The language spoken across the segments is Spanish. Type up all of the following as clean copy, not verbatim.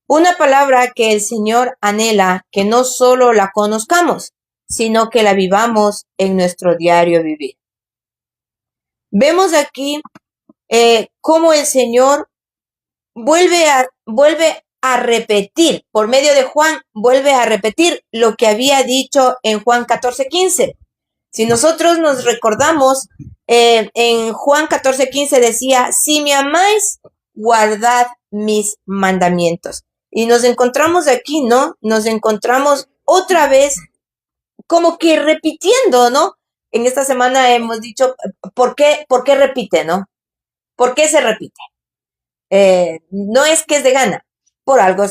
Una palabra que el Señor anhela que no solo la conozcamos, sino que la vivamos en nuestro diario vivir. Vemos aquí cómo el Señor vuelve a repetir, por medio de Juan, vuelve a repetir lo que había dicho en Juan 14:15. Si nosotros nos recordamos, en Juan 14:15 decía, si me amáis, guardad mis mandamientos. Y nos encontramos aquí, ¿no? Nos encontramos otra vez como que repitiendo, ¿no? En esta semana hemos dicho, ¿por qué repite, no? ¿Por qué se repite? No es que es de gana, por algo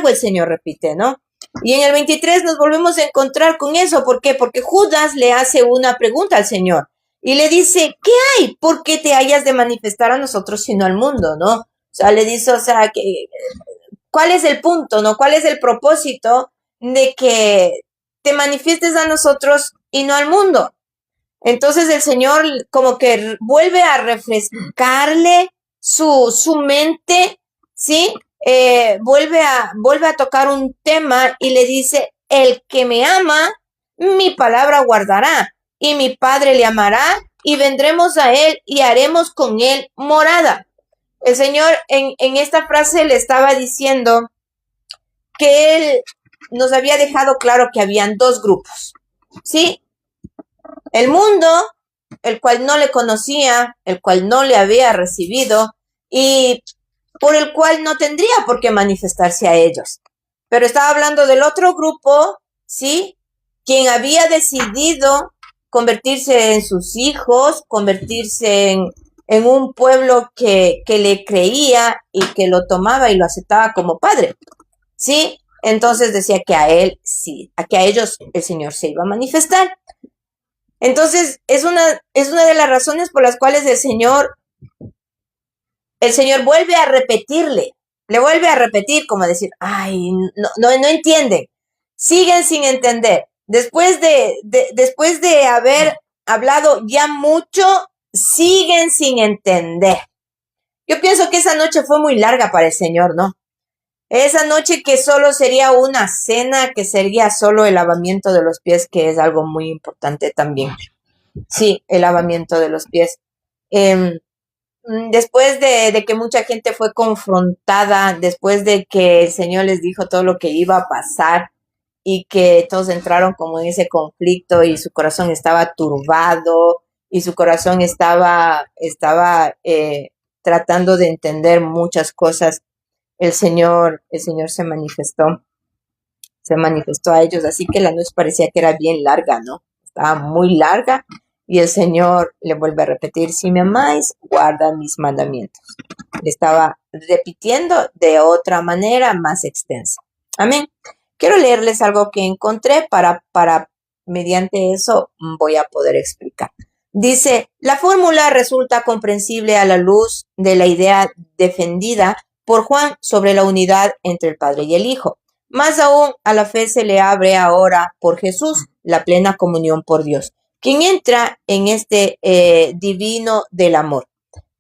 el Señor repite, ¿no? Y en el 23 nos volvemos a encontrar con eso. ¿Por qué? Porque Judas le hace una pregunta al Señor y le dice, ¿qué hay? ¿Por qué te hayas de manifestar a nosotros sino al mundo, no? O sea, le dice, o sea, ¿cuál es el punto, no? ¿Cuál es el propósito de que te manifiestes a nosotros y no al mundo? Entonces el Señor como que vuelve a refrescarle su mente, ¿sí? Vuelve a tocar un tema y le dice, el que me ama, mi palabra guardará, y mi Padre le amará, y vendremos a él y haremos con él morada. El Señor en esta frase le estaba diciendo que él nos había dejado claro que habían dos grupos, ¿sí? El mundo, el cual no le conocía, el cual no le había recibido y por el cual no tendría por qué manifestarse a ellos. Pero estaba hablando del otro grupo, ¿sí? Quien había decidido convertirse en sus hijos, convertirse en un pueblo que le creía y que lo tomaba y lo aceptaba como padre, ¿sí? Entonces decía que a él sí, que a ellos el Señor se iba a manifestar. Entonces, es una de las razones por las cuales el Señor vuelve a repetirle, le vuelve a repetir como decir, ay, no entienden, siguen sin entender. Después de haber hablado ya mucho, siguen sin entender. Yo pienso que esa noche fue muy larga para el Señor, ¿no? Esa noche que solo sería una cena, que sería solo el lavamiento de los pies, que es algo muy importante también. Sí, el lavamiento de los pies. Después de que mucha gente fue confrontada, después de que el Señor les dijo todo lo que iba a pasar y que todos entraron como en ese conflicto y su corazón estaba turbado y su corazón estaba tratando de entender muchas cosas, el Señor se manifestó a ellos, así que la noche parecía que era bien larga, ¿no? Estaba muy larga y el Señor le vuelve a repetir, si me amáis, guarda mis mandamientos. Le estaba repitiendo de otra manera más extensa. Amén. Quiero leerles algo que encontré para mediante eso voy a poder explicar. Dice, la fórmula resulta comprensible a la luz de la idea defendida por Juan sobre la unidad entre el Padre y el Hijo. Más aún, a la fe se le abre ahora por Jesús la plena comunión por Dios, quien entra en este divino del amor.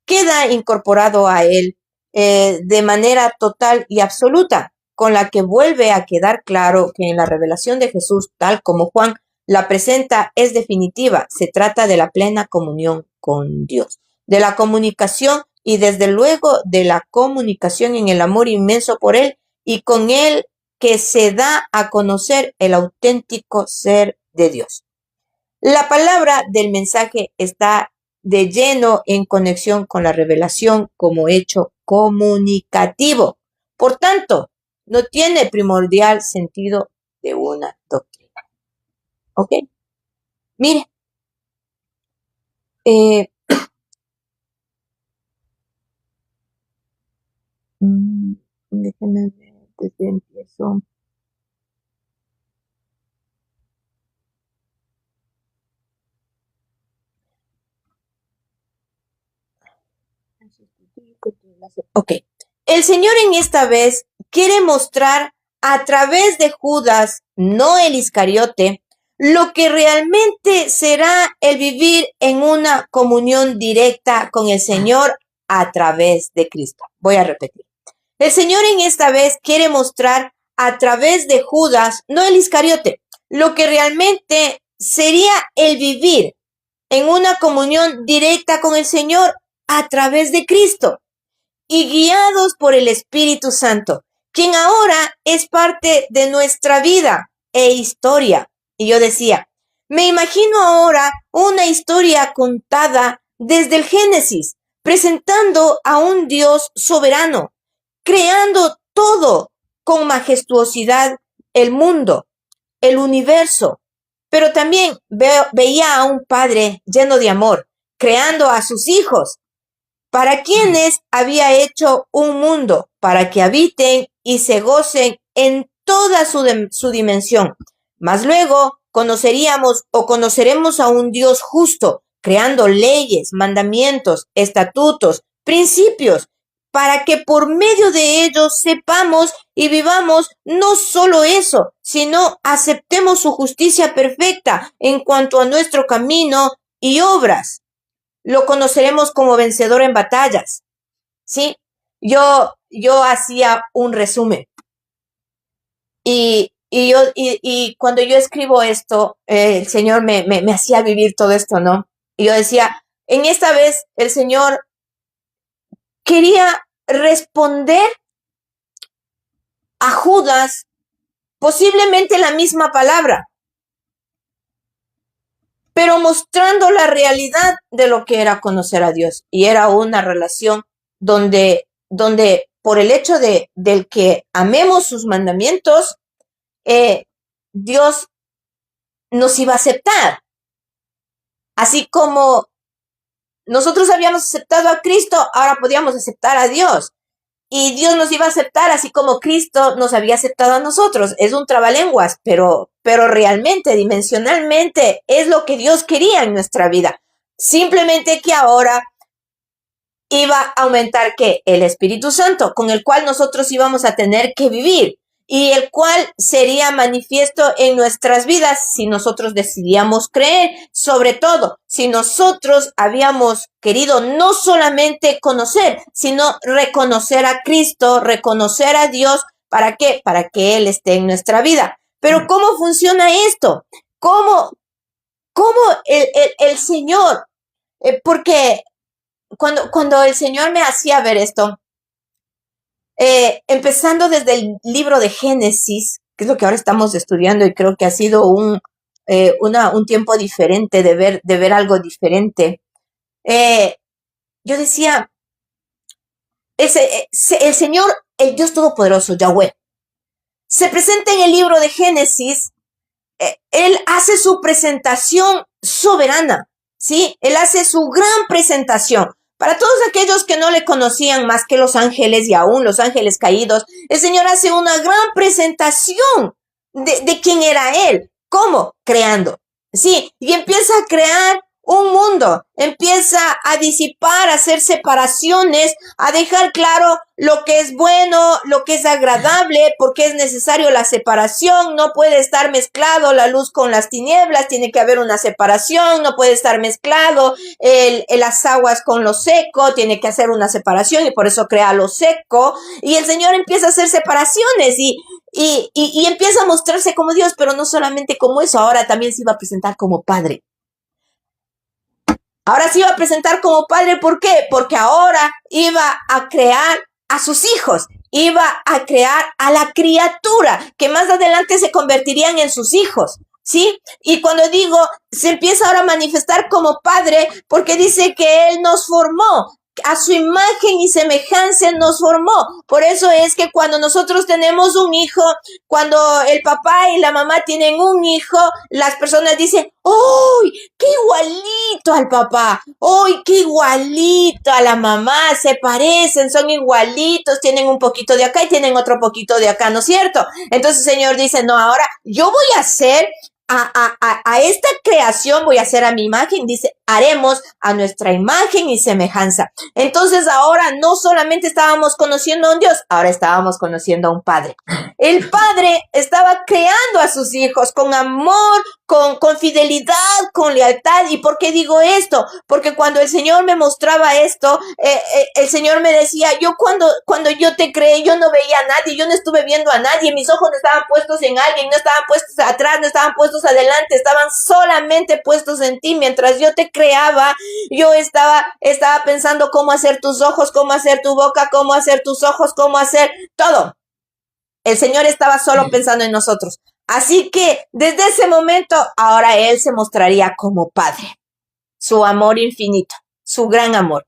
Queda incorporado a él de manera total y absoluta, con la que vuelve a quedar claro que en la revelación de Jesús, tal como Juan la presenta, es definitiva. Se trata de la plena comunión con Dios, de la comunicación y desde luego de la comunicación en el amor inmenso por él y con él que se da a conocer el auténtico ser de Dios. La palabra del mensaje está de lleno en conexión con la revelación como hecho comunicativo. Por tanto, no tiene primordial sentido de una doctrina. ¿Ok? Mire, déjenme ver desde empiezo. Ok. El Señor en esta vez quiere mostrar a través de Judas, no el Iscariote, lo que realmente será el vivir en una comunión directa con el Señor a través de Cristo. Voy a repetir. El Señor en esta vez quiere mostrar a través de Judas, no el Iscariote, lo que realmente sería el vivir en una comunión directa con el Señor a través de Cristo y guiados por el Espíritu Santo, quien ahora es parte de nuestra vida e historia. Y yo decía, me imagino ahora una historia contada desde el Génesis, presentando a un Dios soberano, creando todo con majestuosidad, el mundo, el universo. Pero también veía a un padre lleno de amor, creando a sus hijos, para quienes había hecho un mundo, para que habiten y se gocen en toda su dimensión. Mas luego conoceremos a un Dios justo, creando leyes, mandamientos, estatutos, principios, para que por medio de ellos sepamos y vivamos no solo eso, sino aceptemos su justicia perfecta en cuanto a nuestro camino y obras. Lo conoceremos como vencedor en batallas, ¿sí? Yo hacía un resumen y cuando yo escribo esto, el Señor me hacía vivir todo esto, ¿no? Y yo decía, en esta vez el Señor quería responder a Judas posiblemente la misma palabra, pero mostrando la realidad de lo que era conocer a Dios. Y era una relación donde por el hecho del que amemos sus mandamientos, Dios nos iba a aceptar. Así como nosotros habíamos aceptado a Cristo, ahora podíamos aceptar a Dios. Y Dios nos iba a aceptar así como Cristo nos había aceptado a nosotros. Es un trabalenguas, pero realmente, dimensionalmente, es lo que Dios quería en nuestra vida. Simplemente que ahora iba a aumentar ¿qué? El Espíritu Santo, con el cual nosotros íbamos a tener que vivir y el cual sería manifiesto en nuestras vidas si nosotros decidíamos creer, sobre todo si nosotros habíamos querido no solamente conocer, sino reconocer a Cristo, reconocer a Dios. ¿Para qué? Para que Él esté en nuestra vida. Pero ¿cómo funciona esto? ¿Cómo el Señor? Porque cuando el Señor me hacía ver esto, empezando desde el libro de Génesis, que es lo que ahora estamos estudiando y creo que ha sido un tiempo diferente de ver algo diferente. Yo decía, el Señor, el Dios Todopoderoso, Yahweh, se presenta en el libro de Génesis. Él hace su presentación soberana, ¿sí? Él hace su gran presentación. Para todos aquellos que no le conocían más que los ángeles y aún los ángeles caídos, el Señor hace una gran presentación de quién era Él. ¿Cómo? Creando, ¿sí? Y empieza a crear un mundo, empieza a disipar, a hacer separaciones, a dejar claro lo que es bueno, lo que es agradable, porque es necesario la separación. No puede estar mezclado la luz con las tinieblas, tiene que haber una separación. No puede estar mezclado las aguas con lo seco, tiene que hacer una separación, y por eso crea lo seco. Y el Señor empieza a hacer separaciones y empieza a mostrarse como Dios, pero no solamente como eso, ahora también se iba a presentar como Padre. Ahora se iba a presentar como Padre, ¿por qué? Porque ahora iba a crear a sus hijos, iba a crear a la criatura, que más adelante se convertirían en sus hijos, ¿sí? Y cuando digo, se empieza ahora a manifestar como Padre, porque dice que Él nos formó, a su imagen y semejanza nos formó. Por eso es que cuando nosotros tenemos un hijo, cuando el papá y la mamá tienen un hijo, las personas dicen, ¡uy, qué igualito al papá! ¡Uy, qué igualito a la mamá! Se parecen, son igualitos, tienen un poquito de acá y tienen otro poquito de acá, ¿no es cierto? Entonces el Señor dice, no, ahora yo voy a hacer a esta creación, voy a hacer a mi imagen, dice, haremos a nuestra imagen y semejanza. Entonces ahora no solamente estábamos conociendo a un Dios, ahora estábamos conociendo a un Padre. El Padre estaba creando a sus hijos con amor, con fidelidad, con lealtad. ¿Y por qué digo esto? Porque cuando el Señor me mostraba esto, el Señor me decía, yo cuando yo te creé, yo no veía a nadie, yo no estuve viendo a nadie, mis ojos no estaban puestos en alguien, no estaban puestos atrás, no estaban puestos adelante, estaban solamente puestos en ti. Mientras yo te creaba, yo estaba pensando cómo hacer tus ojos, cómo hacer tu boca, cómo hacer tus ojos, cómo hacer todo. El Señor estaba solo pensando en nosotros. Así que desde ese momento, ahora Él se mostraría como Padre. Su amor infinito, su gran amor.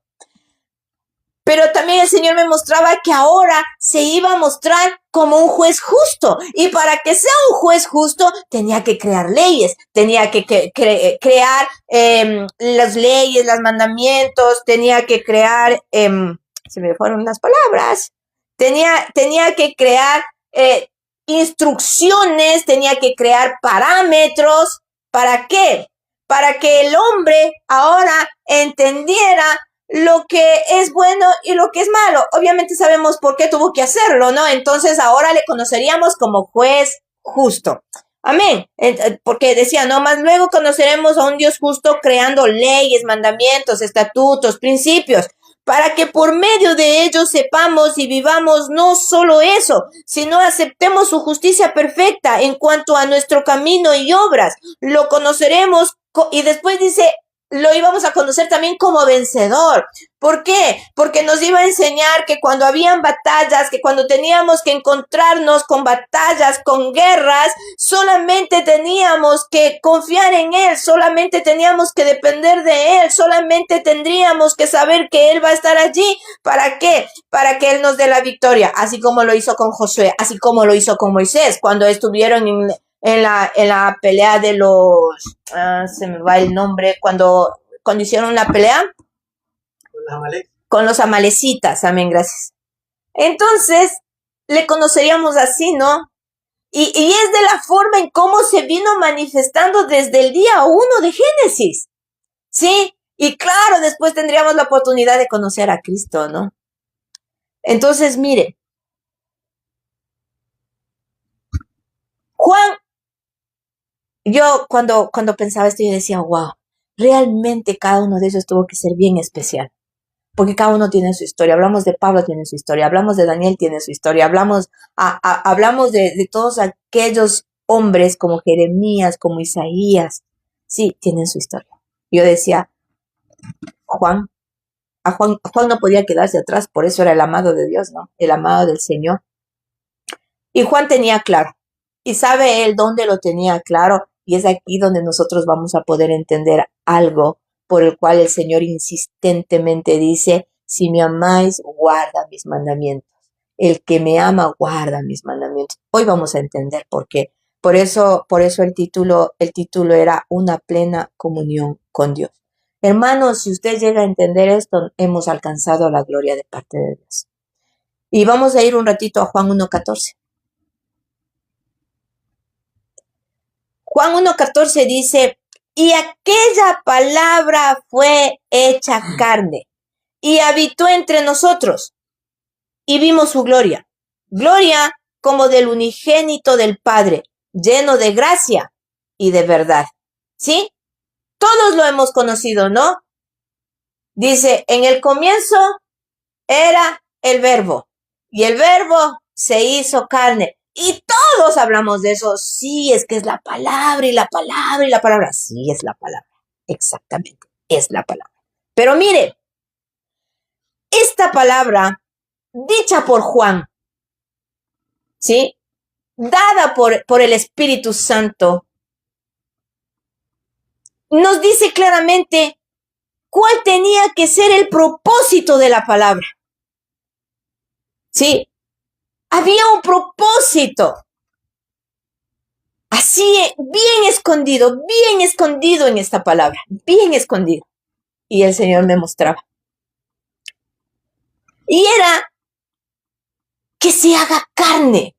Pero también el Señor me mostraba que ahora se iba a mostrar como un juez justo. Y para que sea un juez justo, tenía que crear leyes, tenía que crear las leyes, los mandamientos, tenía que crear, se me fueron las palabras, tenía que crear instrucciones, tenía que crear parámetros. ¿Para qué? Para que el hombre ahora entendiera lo que es bueno y lo que es malo. Obviamente sabemos por qué tuvo que hacerlo, ¿no? Entonces ahora le conoceríamos como juez justo. Amén. Porque decía, no, más luego conoceremos a un Dios justo creando leyes, mandamientos, estatutos, principios, para que por medio de ellos sepamos y vivamos no solo eso, sino aceptemos su justicia perfecta en cuanto a nuestro camino y obras. Lo conoceremos y después dice, lo íbamos a conocer también como vencedor. ¿Por qué? Porque nos iba a enseñar que cuando habían batallas, que cuando teníamos que encontrarnos con batallas, con guerras, solamente teníamos que confiar en Él, solamente teníamos que depender de Él, solamente tendríamos que saber que Él va a estar allí. ¿Para qué? Para que Él nos dé la victoria, así como lo hizo con Josué, así como lo hizo con Moisés, cuando estuvieron en la pelea de los, se me va el nombre, cuando hicieron la pelea con los amalecitas, amén, gracias. Entonces, le conoceríamos así, ¿no? Y es de la forma en cómo se vino manifestando desde el día 1 de Génesis, ¿sí? Y claro, después tendríamos la oportunidad de conocer a Cristo, ¿no? Entonces, mire, Juan, yo cuando pensaba esto, yo decía, wow, realmente cada uno de ellos tuvo que ser bien especial, porque cada uno tiene su historia. Hablamos de Pablo, tiene su historia, hablamos de Daniel, tiene su historia, hablamos de todos aquellos hombres como Jeremías, como Isaías, sí, tienen su historia. Yo decía, Juan no podía quedarse atrás, por eso era el amado de Dios, ¿no? El amado del Señor. Y Juan tenía claro, y sabe él dónde lo tenía claro, y es aquí donde nosotros vamos a poder entender algo por el cual el Señor insistentemente dice, si me amáis, guarda mis mandamientos. El que me ama, guarda mis mandamientos. Hoy vamos a entender por qué. Por eso el título era una plena comunión con Dios. Hermanos, si usted llega a entender esto, hemos alcanzado la gloria de parte de Dios. Y vamos a ir un ratito a Juan 1:14. Juan 1:14 dice, y aquella palabra fue hecha carne y habitó entre nosotros y vimos su gloria. Gloria como del unigénito del Padre, lleno de gracia y de verdad. ¿Sí? Todos lo hemos conocido, ¿no? Dice, en el comienzo era el verbo y el verbo se hizo carne. Y todos hablamos de eso. Sí, es que es la palabra y la palabra y la palabra. Sí, es la palabra. Exactamente, es la palabra. Pero mire, esta palabra dicha por Juan, ¿sí? Dada por el Espíritu Santo, nos dice claramente cuál tenía que ser el propósito de la palabra. ¿Sí? Había un propósito. Así, bien escondido en esta palabra, bien escondido. Y el Señor me mostraba. Y era que se haga carne.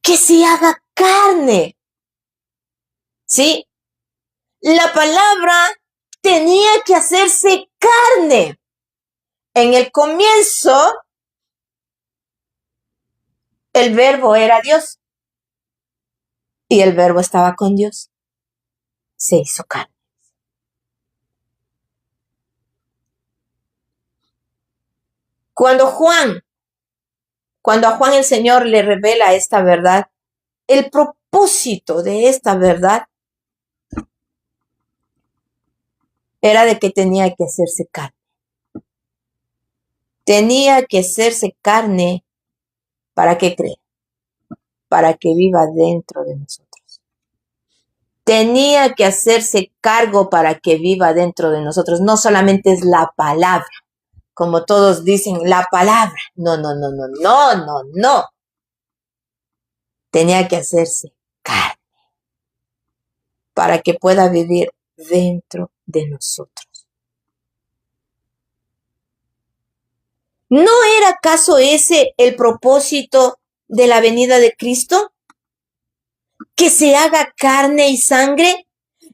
Que se haga carne. ¿Sí? la palabra tenía que hacerse carne. En el comienzo, el verbo era Dios y el verbo estaba con Dios. Se hizo carne. Cuando a Juan el Señor le revela esta verdad, el propósito de esta verdad era de que tenía que hacerse carne. Tenía que hacerse carne para que crea, para que viva dentro de nosotros. Tenía que hacerse cargo para que viva dentro de nosotros. No solamente es la palabra, como todos dicen, la palabra. No. Tenía que hacerse carne para que pueda vivir dentro de nosotros. ¿No era acaso ese el propósito de la venida de Cristo? Que se haga carne y sangre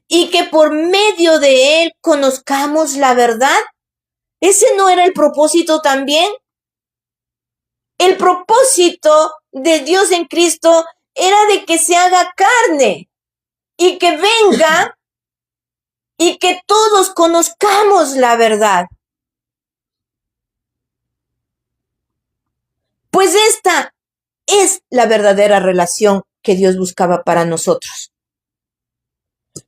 y que por medio de él conozcamos la verdad. ¿Ese no era el propósito también? El propósito de Dios en Cristo era de que se haga carne y que venga y que todos conozcamos la verdad. Pues esta es la verdadera relación que Dios buscaba para nosotros.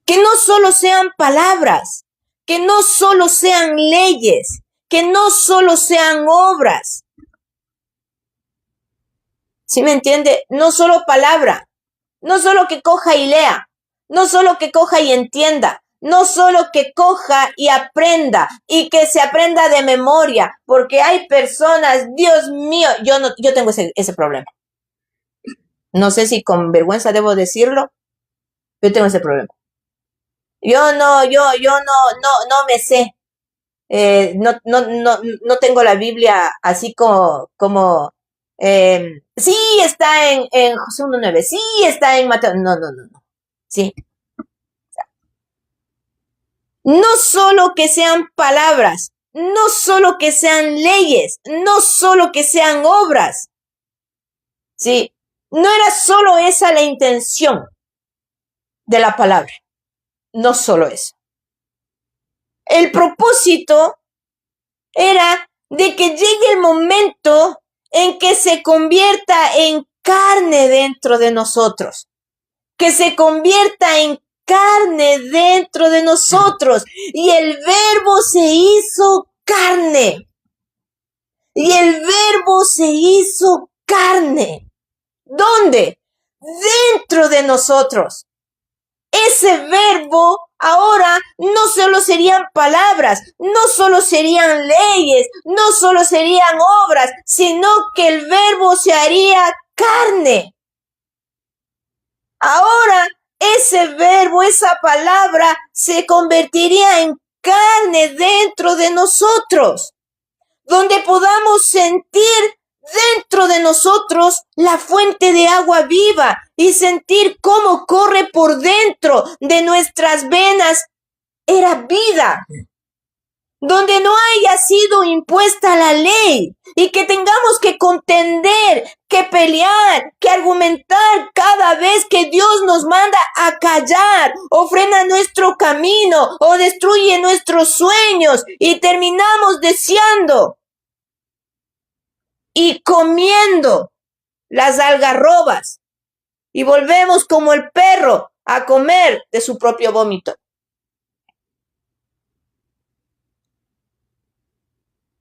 Que no solo sean palabras, que no solo sean leyes, que no solo sean obras. ¿Sí me entiende? No solo palabra, no solo que coja y lea, no solo que coja y entienda, no solo que coja y aprenda y que se aprenda de memoria, porque hay personas, Dios mío, yo tengo ese problema. No sé si con vergüenza debo decirlo, yo tengo ese problema. Yo no me sé. No tengo la Biblia así como sí está en José 1:9, sí está en Mateo, no, sí. No solo que sean palabras, no solo que sean leyes, no solo que sean obras, sí, no era solo esa la intención de la palabra, no solo eso. El propósito era de que llegue el momento en que se convierta en carne dentro de nosotros, que se convierta en carne dentro de nosotros. Y el verbo se hizo carne. Y el verbo se hizo carne. ¿Dónde? Dentro de nosotros. Ese verbo ahora no solo serían palabras, no solo serían leyes, no solo serían obras, sino que el verbo se haría carne. Ahora ese verbo, esa palabra se convertiría en carne dentro de nosotros, donde podamos sentir dentro de nosotros la fuente de agua viva y sentir cómo corre por dentro de nuestras venas. Era vida, donde no haya sido impuesta la ley y que tengamos que contender, que pelear, que argumentar cada vez que Dios nos manda a callar o frena nuestro camino o destruye nuestros sueños y terminamos deseando y comiendo las algarrobas y volvemos como el perro a comer de su propio vómito.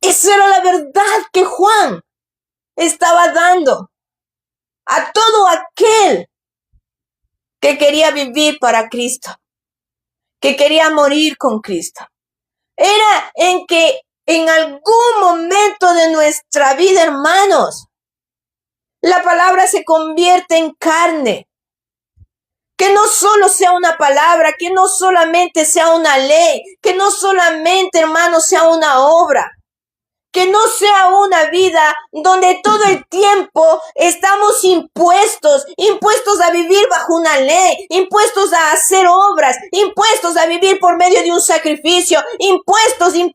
Esa era la verdad que Juan estaba dando a todo aquel que quería vivir para Cristo, que quería morir con Cristo. Era en que en algún momento de nuestra vida, hermanos, la palabra se convierte en carne. Que no solo sea una palabra, que no solamente sea una ley, que no solamente, hermanos, sea una obra. que no sea una vida donde todo el tiempo estamos impuestos a vivir bajo una ley, impuestos a hacer obras, impuestos a vivir por medio de un sacrificio, impuestos, y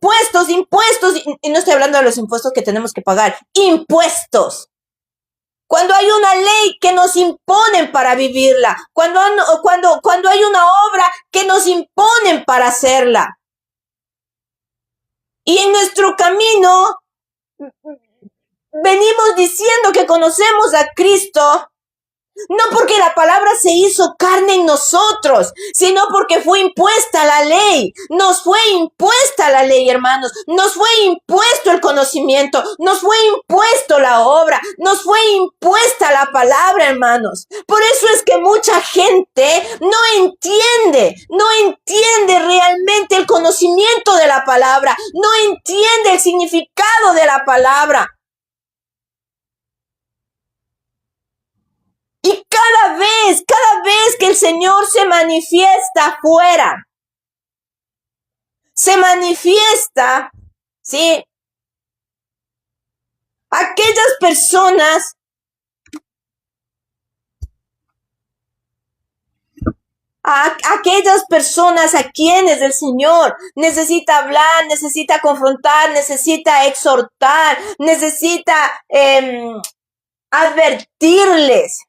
no estoy hablando de los impuestos que tenemos que pagar, impuestos. Cuando hay una ley que nos imponen para vivirla, cuando hay una obra que nos imponen para hacerla. Y en nuestro camino venimos diciendo que conocemos a Cristo, no porque la palabra se hizo carne en nosotros, sino porque fue impuesta la ley. Nos fue impuesta la ley, hermanos. Nos fue impuesto el conocimiento. Nos fue impuesto la obra. Nos fue impuesta la palabra, hermanos. Por eso es que mucha gente no entiende realmente el conocimiento de la palabra. No entiende el significado de la palabra. Y cada vez que el Señor se manifiesta afuera, se manifiesta, ¿sí? Aquellas personas a quienes el Señor necesita hablar, necesita confrontar, necesita exhortar, necesita advertirles.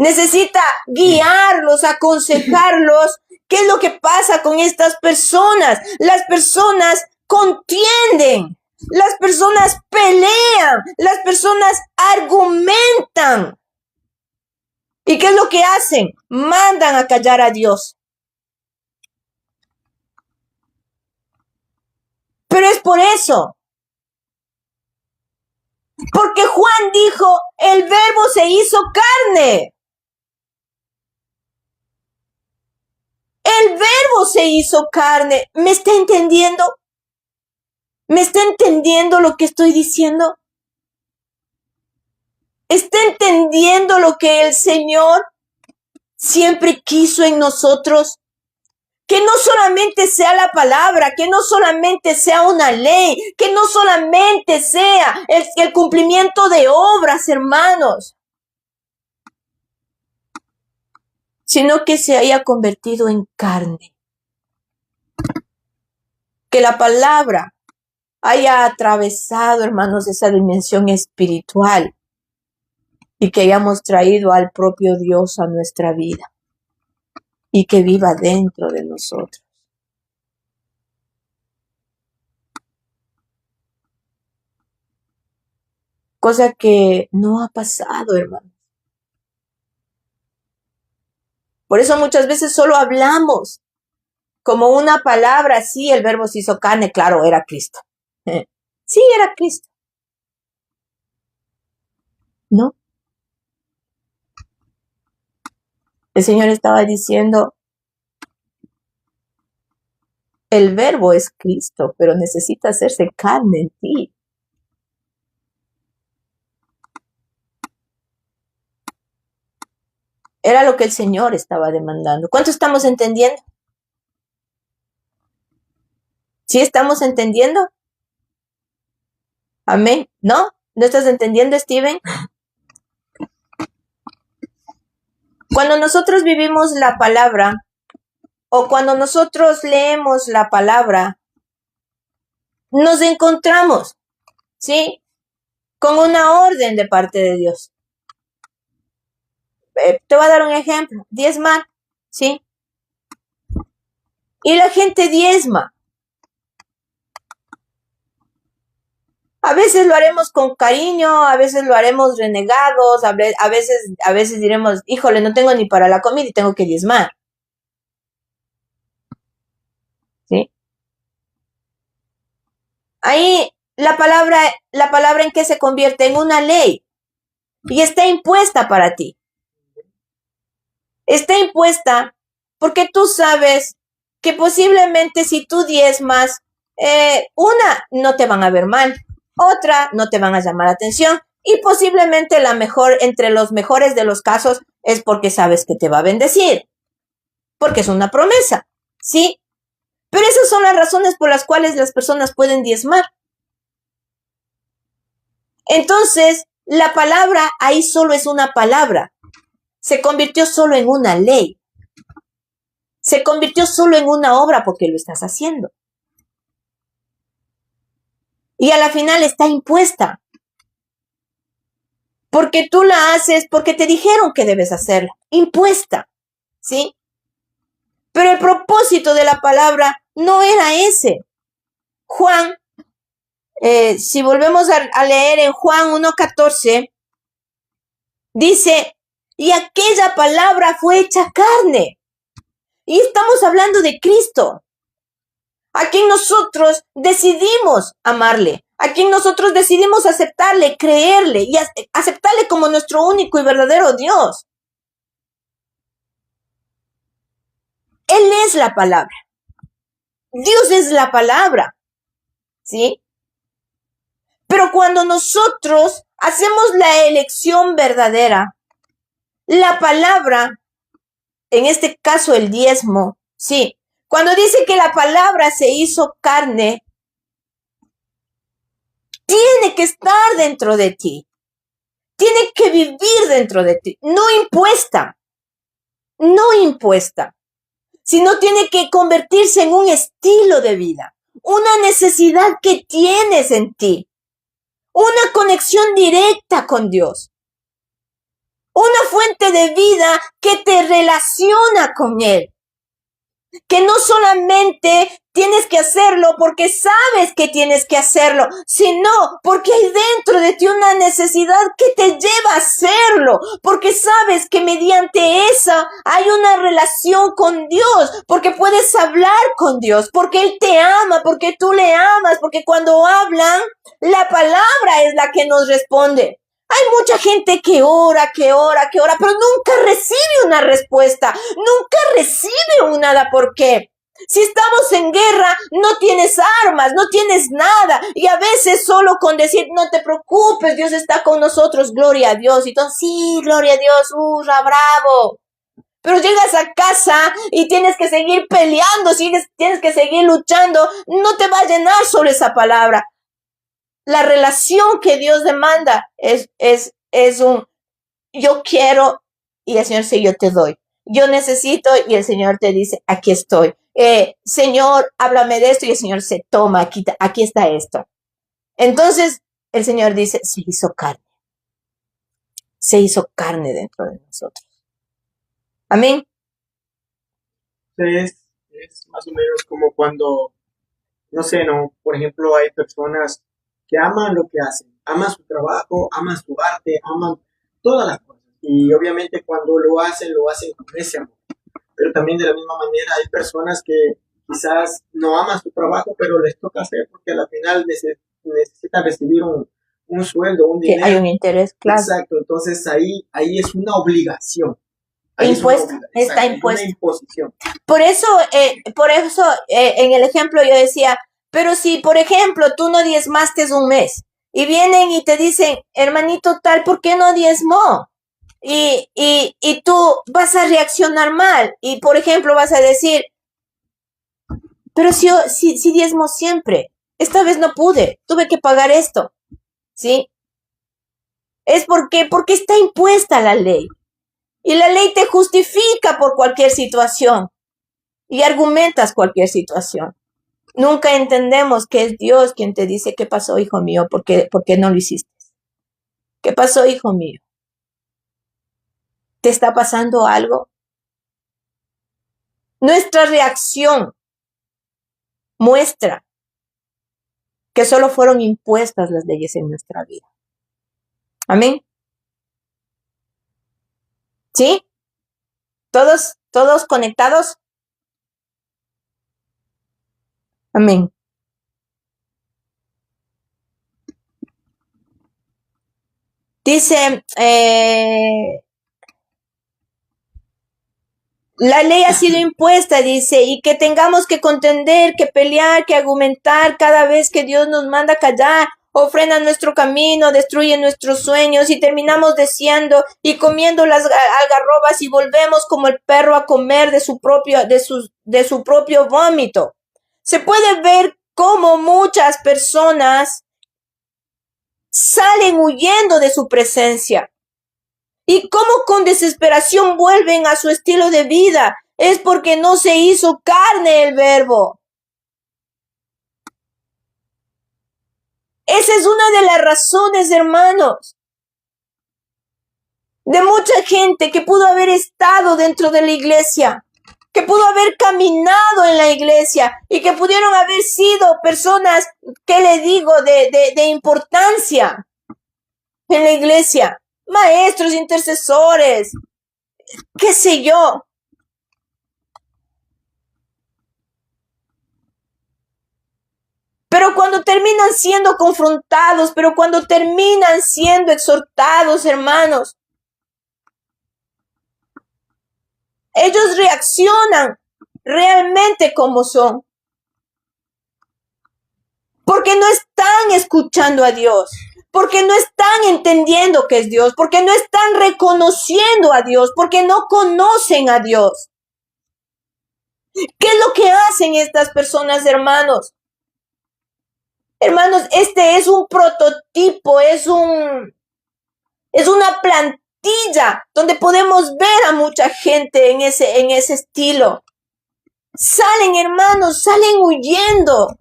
Necesita guiarlos, aconsejarlos. ¿Qué es lo que pasa con estas personas? Las personas contienden, las personas pelean, las personas argumentan. ¿Y qué es lo que hacen? Mandan a callar a Dios. Pero es por eso. Porque Juan dijo, el Verbo se hizo carne. El Verbo se hizo carne. ¿Me está entendiendo? ¿Me está entendiendo lo que estoy diciendo? ¿Está entendiendo lo que el Señor siempre quiso en nosotros? Que no solamente sea la palabra, que no solamente sea una ley, que no solamente sea el cumplimiento de obras, hermanos, sino que se haya convertido en carne. Que la palabra haya atravesado, hermanos, esa dimensión espiritual y que hayamos traído al propio Dios a nuestra vida y que viva dentro de nosotros. Cosa que no ha pasado, hermanos. Por eso muchas veces solo hablamos como una palabra. Sí, el Verbo se hizo carne, claro, era Cristo. Sí, era Cristo. ¿No? El Señor estaba diciendo, el Verbo es Cristo, pero necesita hacerse carne en ti. Era lo que el Señor estaba demandando. ¿Cuánto estamos entendiendo? ¿Sí estamos entendiendo? Amén. ¿No? ¿No estás entendiendo, Steven? Cuando nosotros vivimos la palabra, o cuando nosotros leemos la palabra, nos encontramos, ¿sí? Con una orden de parte de Dios. Te voy a dar un ejemplo. Diezmar, ¿sí? Y la gente diezma. A veces lo haremos con cariño, a veces lo haremos renegados, a veces diremos, híjole, no tengo ni para la comida y tengo que diezmar. ¿Sí? Ahí la palabra en qué se convierte en una ley y está impuesta para ti. Está impuesta porque tú sabes que posiblemente si tú diezmas, una, no te van a ver mal, otra, no te van a llamar la atención y posiblemente entre los mejores de los casos es porque sabes que te va a bendecir, porque es una promesa, ¿sí? Pero esas son las razones por las cuales las personas pueden diezmar. Entonces, la palabra ahí solo es una palabra. Se convirtió solo en una ley. Se convirtió solo en una obra porque lo estás haciendo. Y a la final está impuesta. Porque tú la haces porque te dijeron que debes hacerla. Impuesta. ¿Sí? Pero el propósito de la palabra no era ese. Juan, si volvemos a leer en Juan 1:14, dice, y aquella palabra fue hecha carne. Y estamos hablando de Cristo, a quien nosotros decidimos amarle, a quien nosotros decidimos aceptarle, creerle y aceptarle como nuestro único y verdadero Dios. Él es la palabra. Dios es la palabra. ¿Sí? Pero cuando nosotros hacemos la elección verdadera, la palabra, en este caso el diezmo, sí, cuando dice que la palabra se hizo carne, tiene que estar dentro de ti, tiene que vivir dentro de ti, no impuesta, sino tiene que convertirse en un estilo de vida, una necesidad que tienes en ti, una conexión directa con Dios, una fuente de vida que te relaciona con Él, que no solamente tienes que hacerlo porque sabes que tienes que hacerlo, sino porque hay dentro de ti una necesidad que te lleva a hacerlo, porque sabes que mediante esa hay una relación con Dios, porque puedes hablar con Dios, porque Él te ama, porque tú le amas, porque cuando hablan, la palabra es la que nos responde. Hay mucha gente que ora, pero nunca recibe una respuesta, nunca recibe un nada. ¿Por qué? Si estamos en guerra, no tienes armas, no tienes nada. Y a veces solo con decir, no te preocupes, Dios está con nosotros, gloria a Dios. Y todo, sí, gloria a Dios, hurra, bravo. Pero llegas a casa y tienes que seguir peleando, tienes que seguir luchando. No te va a llenar sobre esa palabra. La relación que Dios demanda es un yo quiero y el Señor dice yo te doy. Yo necesito y el Señor te dice aquí estoy. Señor, háblame de esto y el Señor se toma, aquí está esto. Entonces el Señor dice se hizo carne dentro de nosotros. Amén. Es más o menos como cuando, no sé, ¿no? Por ejemplo, hay personas que aman lo que hacen, aman su trabajo, aman su arte, aman todas las cosas. Y obviamente cuando lo hacen con ese amor. Pero también de la misma manera hay personas que quizás no aman su trabajo, pero les toca hacer porque al final necesitan recibir un sueldo, un dinero. Hay un interés, claro. Exacto, entonces ahí es una obligación. Impuesta, está impuesta. Una imposición. Por eso, en el ejemplo yo decía, pero si, por ejemplo, tú no diezmaste un mes y vienen y te dicen, hermanito tal, ¿por qué no diezmó? Y tú vas a reaccionar mal y, por ejemplo, vas a decir, pero si diezmo siempre, esta vez no pude, tuve que pagar esto, ¿sí? Es porque está impuesta la ley. Y la ley te justifica por cualquier situación y argumentas cualquier situación. Nunca entendemos que es Dios quien te dice, ¿qué pasó, hijo mío? ¿Por qué no lo hiciste? ¿Qué pasó, hijo mío? ¿Te está pasando algo? Nuestra reacción muestra que solo fueron impuestas las leyes en nuestra vida. Amén. ¿Sí? ¿Todos conectados? Amén. Dice, la ley ha sido impuesta, dice, y que tengamos que contender, que pelear, que argumentar cada vez que Dios nos manda callar, o frena nuestro camino, destruye nuestros sueños y terminamos deseando y comiendo las algarrobas y volvemos como el perro a comer de su propio vómito. Se puede ver cómo muchas personas salen huyendo de su presencia. Y cómo con desesperación vuelven a su estilo de vida. Es porque no se hizo carne el Verbo. Esa es una de las razones, hermanos, de mucha gente que pudo haber estado dentro de la iglesia, que pudo haber caminado en la iglesia y que pudieron haber sido personas, ¿qué le digo?, de importancia en la iglesia, maestros, intercesores, qué sé yo. Pero cuando terminan siendo confrontados, pero cuando terminan siendo exhortados, hermanos, ellos reaccionan realmente como son. Porque no están escuchando a Dios, porque no están entendiendo que es Dios, porque no están reconociendo a Dios, porque no conocen a Dios. ¿Qué es lo que hacen estas personas, hermanos? Hermanos, este es un prototipo, es una plantilla donde podemos ver a mucha gente en ese estilo. Salen, hermanos, salen huyendo.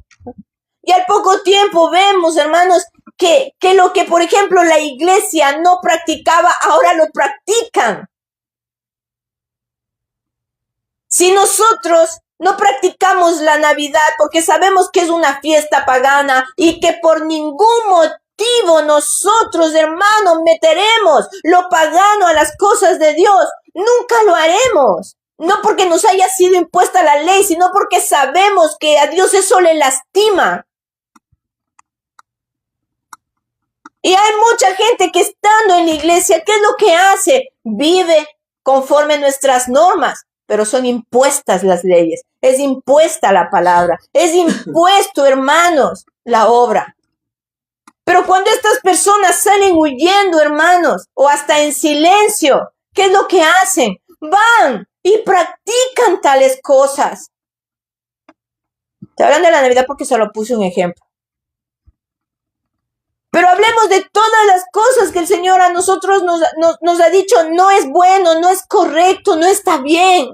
Y al poco tiempo vemos, hermanos, que lo que, por ejemplo, la iglesia no practicaba, ahora lo practican. Si nosotros no practicamos la Navidad porque sabemos que es una fiesta pagana y que por ningún motivo nosotros, hermanos, meteremos lo pagano a las cosas de Dios, nunca lo haremos. No porque nos haya sido impuesta la ley, sino porque sabemos que a Dios eso le lastima. Y hay mucha gente que estando en la iglesia, ¿qué es lo que hace? Vive conforme a nuestras normas, pero son impuestas las leyes, es impuesta la palabra, es impuesto, hermanos, la obra. Pero cuando estas personas salen huyendo, hermanos, o hasta en silencio, ¿qué es lo que hacen? Van y practican tales cosas. Te hablan de la Navidad porque se lo puse un ejemplo. Pero hablemos de todas las cosas que el Señor a nosotros nos ha dicho, no es bueno, no es correcto, no está bien.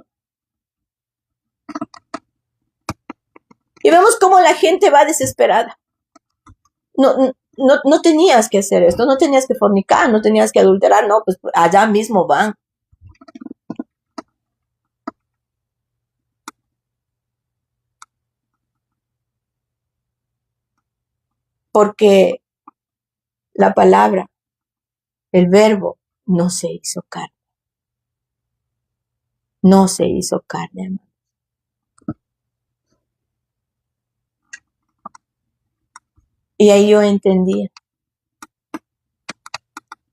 Y vemos cómo la gente va desesperada. No tenías que hacer esto, no tenías que fornicar, no tenías que adulterar, no, pues allá mismo van. Porque la palabra, el verbo, no se hizo carne. No se hizo carne, hermano. Y ahí yo entendía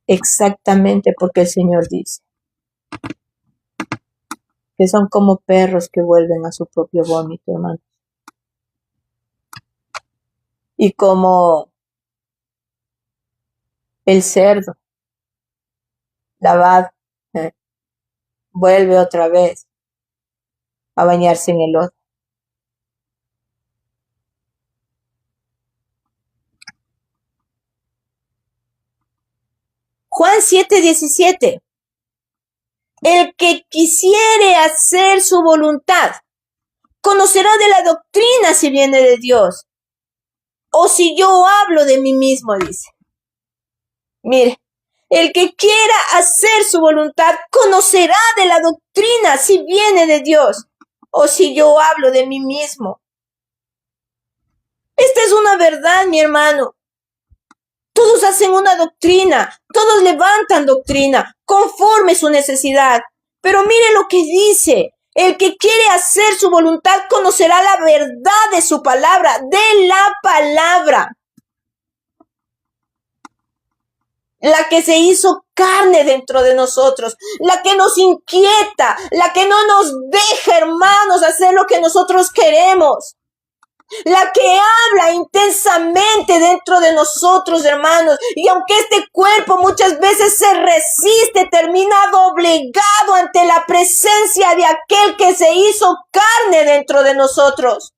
exactamente porque el Señor dice que son como perros que vuelven a su propio vómito, hermano. Y como el cerdo lavado vuelve otra vez a bañarse en el lodo. Juan 7:17. El que quisiere hacer su voluntad, conocerá de la doctrina si viene de Dios, o si yo hablo de mí mismo, dice. Mire, el que quiera hacer su voluntad, conocerá de la doctrina si viene de Dios, o si yo hablo de mí mismo. Esta es una verdad, mi hermano. Todos hacen una doctrina, todos levantan doctrina, conforme su necesidad. Pero mire lo que dice, el que quiere hacer su voluntad conocerá la verdad de su palabra, de la palabra. La que se hizo carne dentro de nosotros, la que nos inquieta, la que no nos deja, hermanos, hacer lo que nosotros queremos. La que habla intensamente dentro de nosotros, hermanos. Y aunque este cuerpo muchas veces se resiste, termina doblegado ante la presencia de aquel que se hizo carne dentro de nosotros.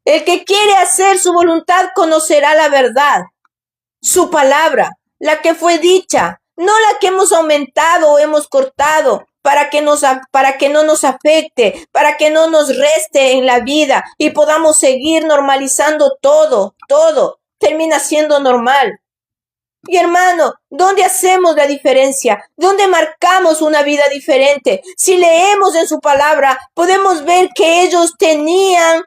El que quiere hacer su voluntad conocerá la verdad, su palabra, la que fue dicha, no la que hemos aumentado o hemos cortado para que no nos afecte, para que no nos reste en la vida y podamos seguir normalizando todo, termina siendo normal. Y hermano, ¿dónde hacemos la diferencia? ¿Dónde marcamos una vida diferente? Si leemos en su palabra, podemos ver que ellos tenían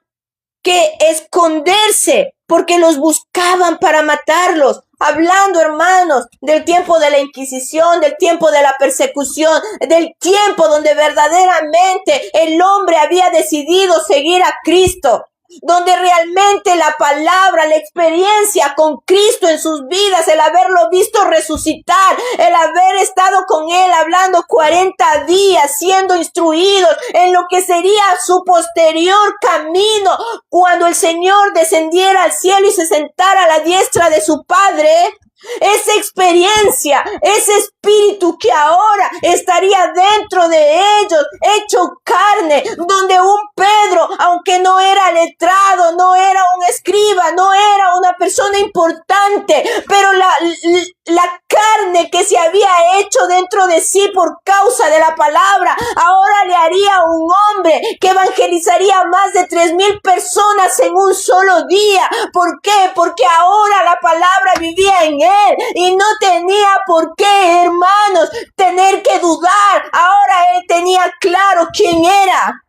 que esconderse porque los buscaban para matarlos. Hablando, hermanos, del tiempo de la Inquisición, del tiempo de la persecución, del tiempo donde verdaderamente el hombre había decidido seguir a Cristo, donde realmente la palabra, la experiencia con Cristo en sus vidas, el haberlo visto resucitar, el haber estado con Él hablando 40 días, siendo instruidos en lo que sería su posterior camino, cuando el Señor descendiera al cielo y se sentara a la diestra de su Padre. Esa experiencia, ese espíritu que ahora estaría dentro de ellos, hecho carne, donde un Pedro, aunque no era letrado, no era un escriba, no era una persona importante, pero la carne que se había hecho dentro de sí por causa de la palabra, ahora le haría un hombre que evangelizaría a más de 3,000 personas en un solo día. ¿Por qué? Porque ahora la palabra vivía en él y no tenía por qué, hermanos, tener que dudar. Ahora él tenía claro quién era.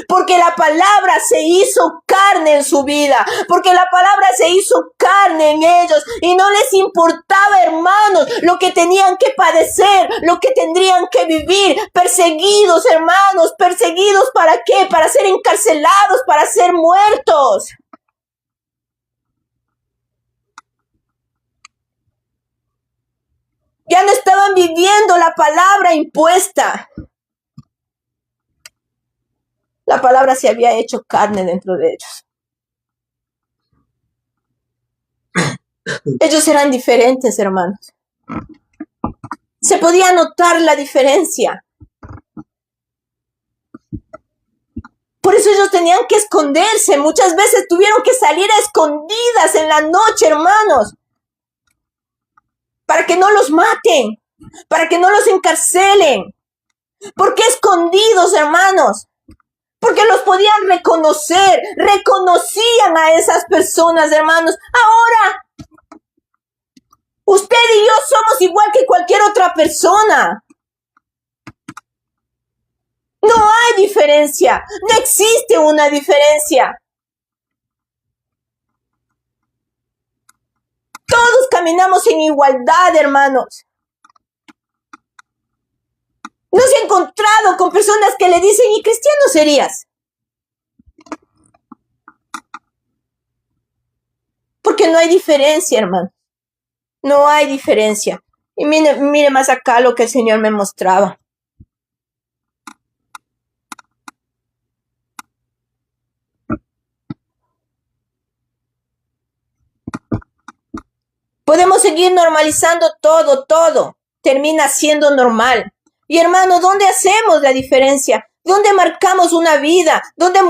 Porque la palabra se hizo carne en su vida, porque la palabra se hizo carne en ellos y no les importaba, hermanos, lo que tenían que padecer, lo que tendrían que vivir, perseguidos, hermanos, perseguidos ¿para qué? Para ser encarcelados, para ser muertos. Ya no estaban viviendo la palabra impuesta. La palabra se había hecho carne dentro de ellos. Ellos eran diferentes, hermanos. Se podía notar la diferencia. Por eso ellos tenían que esconderse. Muchas veces tuvieron que salir a escondidas en la noche, hermanos, para que no los maten, para que no los encarcelen. ¿Por qué escondidos, hermanos? Porque los podían reconocer, reconocían a esas personas, hermanos. Ahora, usted y yo somos igual que cualquier otra persona. No hay diferencia, no existe una diferencia. Todos caminamos en igualdad, hermanos. ¿No se ha encontrado con personas que le dicen, ¿y cristiano serías? Porque no hay diferencia, hermano. No hay diferencia. Y mire más acá lo que el Señor me mostraba. Podemos seguir normalizando todo. Termina siendo normal. Y hermano, ¿dónde hacemos la diferencia? ¿Dónde marcamos una vida? ¿Dónde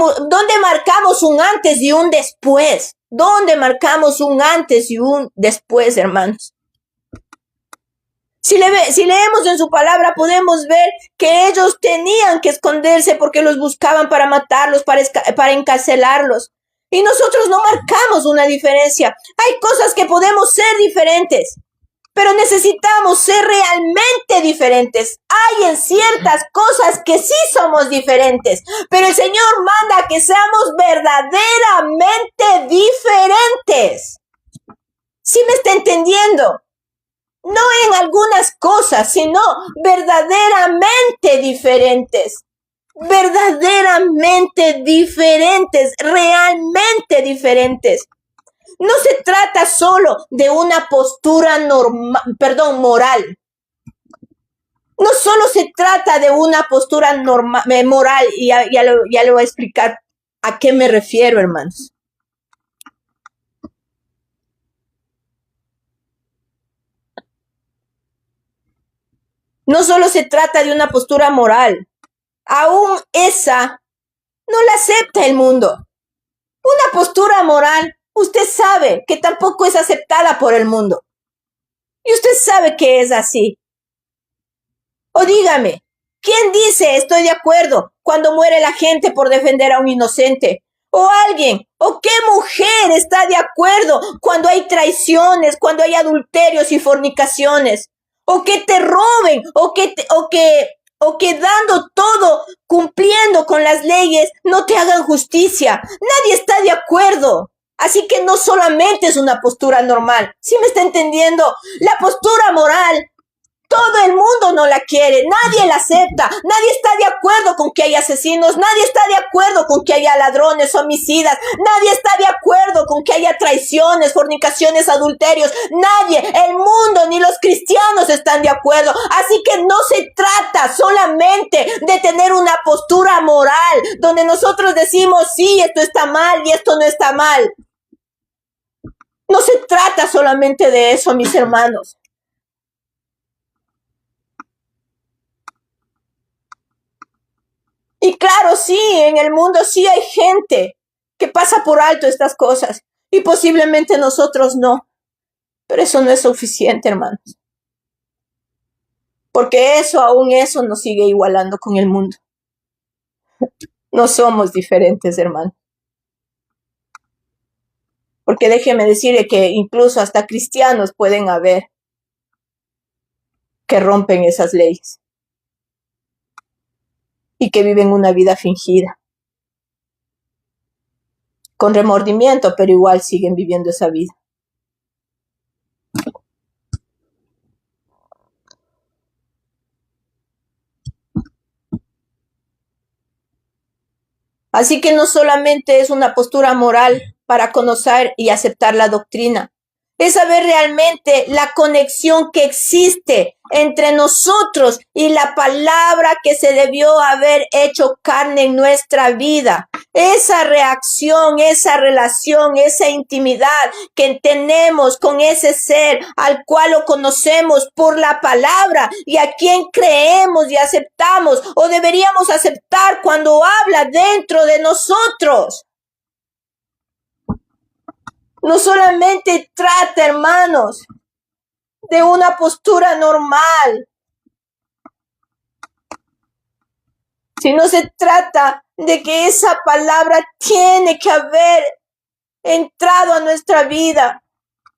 marcamos un antes y un después? ¿Dónde marcamos un antes y un después, hermanos? Si leemos en su palabra, podemos ver que ellos tenían que esconderse porque los buscaban para matarlos, para encarcelarlos. Y nosotros no marcamos una diferencia. Hay cosas que podemos ser diferentes, pero necesitamos ser realmente diferentes. Hay en ciertas cosas que sí somos diferentes, pero el Señor manda que seamos verdaderamente diferentes. ¿Sí me está entendiendo? No en algunas cosas, sino verdaderamente diferentes. Verdaderamente diferentes, realmente diferentes. No se trata solo de una postura moral. No solo se trata de una postura moral, y ya le voy a explicar a qué me refiero, hermanos. No solo se trata de una postura moral. Aún esa no la acepta el mundo. Una postura moral, usted sabe que tampoco es aceptada por el mundo. Y usted sabe que es así. O dígame, ¿quién dice estoy de acuerdo cuando muere la gente por defender a un inocente? O alguien, o qué mujer está de acuerdo cuando hay traiciones, cuando hay adulterios y fornicaciones, o que te roben, o que dando todo, cumpliendo con las leyes, no te hagan justicia. Nadie está de acuerdo. Así que no solamente es una postura normal, ¿sí me está entendiendo? La postura moral, todo el mundo no la quiere, nadie la acepta, nadie está de acuerdo con que haya asesinos, nadie está de acuerdo con que haya ladrones, homicidas, nadie está de acuerdo con que haya traiciones, fornicaciones, adulterios, nadie, el mundo ni los cristianos están de acuerdo. Así que no se trata solamente de tener una postura moral donde nosotros decimos sí, esto está mal y esto no está mal. No se trata solamente de eso, mis hermanos. Y claro, sí, en el mundo sí hay gente que pasa por alto estas cosas y posiblemente nosotros no. Pero eso no es suficiente, hermanos. Porque aún eso nos sigue igualando con el mundo. No somos diferentes, hermanos. Porque déjeme decirle que incluso hasta cristianos pueden haber que rompen esas leyes y que viven una vida fingida, con remordimiento, pero igual siguen viviendo esa vida. Así que no solamente es una postura moral para conocer y aceptar la doctrina, es saber realmente la conexión que existe entre nosotros y la palabra que se debió haber hecho carne en nuestra vida. Esa reacción, esa relación, esa intimidad que tenemos con ese ser al cual lo conocemos por la palabra y a quien creemos y aceptamos o deberíamos aceptar cuando habla dentro de nosotros. No solamente trata, hermanos, de una postura normal, sino se trata de que esa palabra tiene que haber entrado a nuestra vida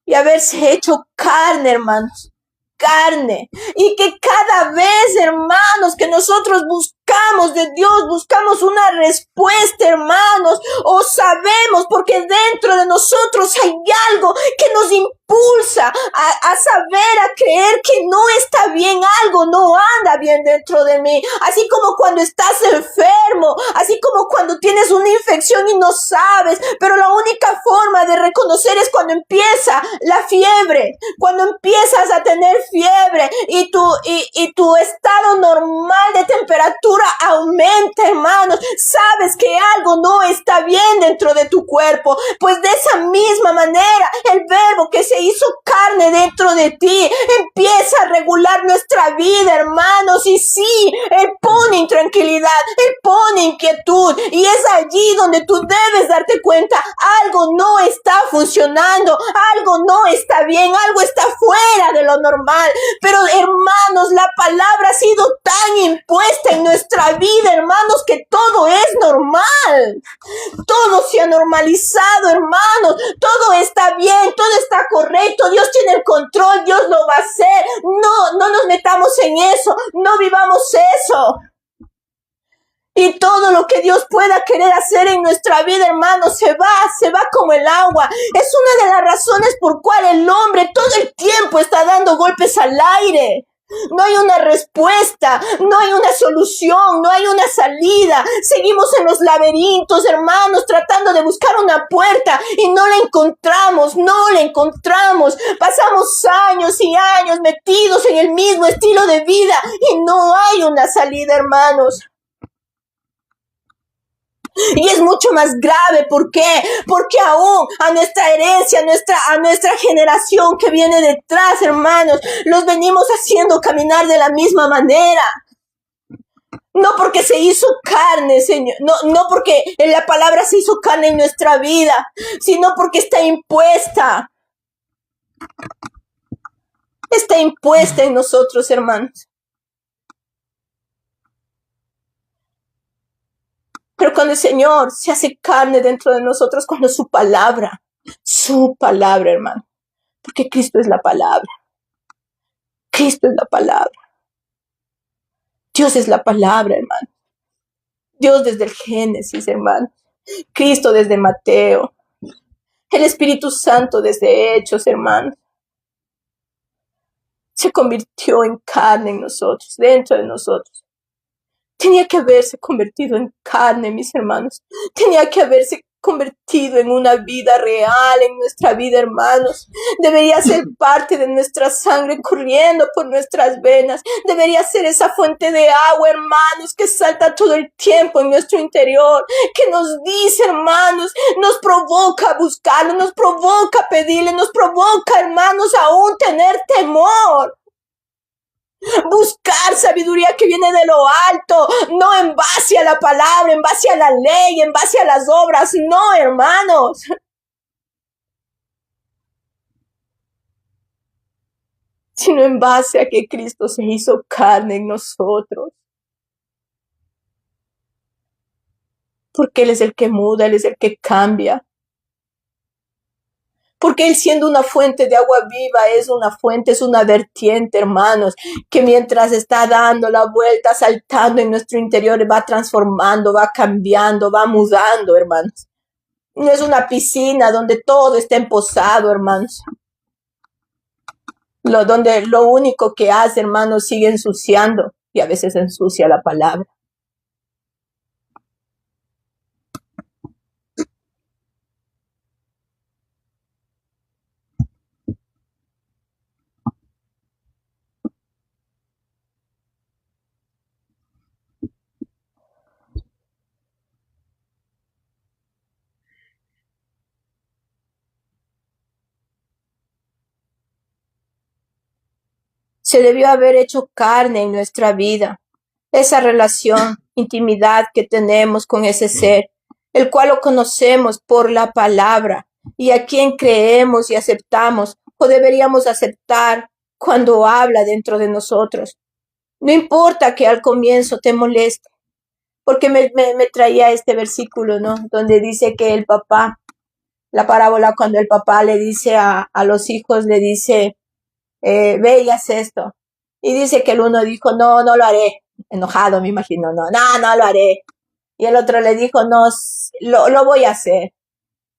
y haberse hecho carne, hermanos. Carne. Y que cada vez, hermanos, que nosotros buscamos de Dios, buscamos una respuesta, hermanos, o sabemos porque dentro de nosotros hay algo que nos impulsa a saber, a creer que no está bien, algo no anda bien dentro de mí. Así como cuando estás enfermo, así como cuando tienes una infección y no sabes, pero la única forma de reconocer es cuando empieza la fiebre, cuando empiezas a tener fiebre y tu estado normal de temperatura aumenta, hermanos, sabes que algo no está bien dentro de tu cuerpo. Pues de esa misma manera, el verbo que se hizo carne dentro de ti empieza a regular nuestra vida, hermanos. Y sí, Él pone intranquilidad, Él pone inquietud, y es allí donde tú debes darte cuenta, algo no está funcionando, algo no está bien, algo está fuera de lo normal. Pero hermanos, la palabra ha sido tan impuesta en nuestra vida, hermanos, que todo es normal. Todo se ha normalizado, hermanos. Todo está bien, todo está correcto. Dios tiene el control, Dios lo va a hacer. No nos metamos en eso, no vivamos eso. Y todo lo que Dios pueda querer hacer en nuestra vida, hermanos, se va como el agua. Es una de las razones por cual el hombre todo el tiempo está dando golpes al aire. No hay una respuesta, no hay una solución, no hay una salida. Seguimos en los laberintos, hermanos, tratando de buscar una puerta y no la encontramos, no la encontramos. Pasamos años y años metidos en el mismo estilo de vida y no hay una salida, hermanos. Y es mucho más grave. ¿Por qué? Porque aún a nuestra herencia, a nuestra generación que viene detrás, hermanos, los venimos haciendo caminar de la misma manera. No porque se hizo carne, Señor. No porque la palabra se hizo carne en nuestra vida, sino porque está impuesta. Está impuesta en nosotros, hermanos. Pero cuando el Señor se hace carne dentro de nosotros, cuando su palabra, hermano, porque Cristo es la palabra. Cristo es la palabra. Dios es la palabra, hermano. Dios desde el Génesis, hermano. Cristo desde Mateo. El Espíritu Santo desde Hechos, hermano. Se convirtió en carne en nosotros, dentro de nosotros. Tenía que haberse convertido en carne, mis hermanos. Tenía que haberse convertido en una vida real en nuestra vida, hermanos. Debería ser parte de nuestra sangre corriendo por nuestras venas. Debería ser esa fuente de agua, hermanos, que salta todo el tiempo en nuestro interior, que nos dice, hermanos, nos provoca a buscarlo, nos provoca a pedirle, nos provoca, hermanos, aún tener temor. Buscar sabiduría que viene de lo alto, no en base a la palabra, en base a la ley, en base a las obras, no, hermanos. Sino en base a que Cristo se hizo carne en nosotros. Porque Él es el que muda, Él es el que cambia. Porque Él, siendo una fuente de agua viva, es una fuente, es una vertiente, hermanos, que mientras está dando la vuelta, saltando en nuestro interior, va transformando, va cambiando, va mudando, hermanos. No es una piscina donde todo está empozado, hermanos. Donde lo único que hace, hermanos, sigue ensuciando, y a veces ensucia la palabra. Se debió haber hecho carne en nuestra vida. Esa relación, intimidad que tenemos con ese ser, el cual lo conocemos por la palabra y a quien creemos y aceptamos o deberíamos aceptar cuando habla dentro de nosotros. No importa que al comienzo te moleste, porque me traía este versículo, ¿no? Donde dice que el papá, la parábola cuando el papá le dice a los hijos, le dice, ve y haz esto. Y dice que el uno dijo, no lo haré. Enojado, me imagino, no lo haré. Y el otro le dijo, no, lo voy a hacer.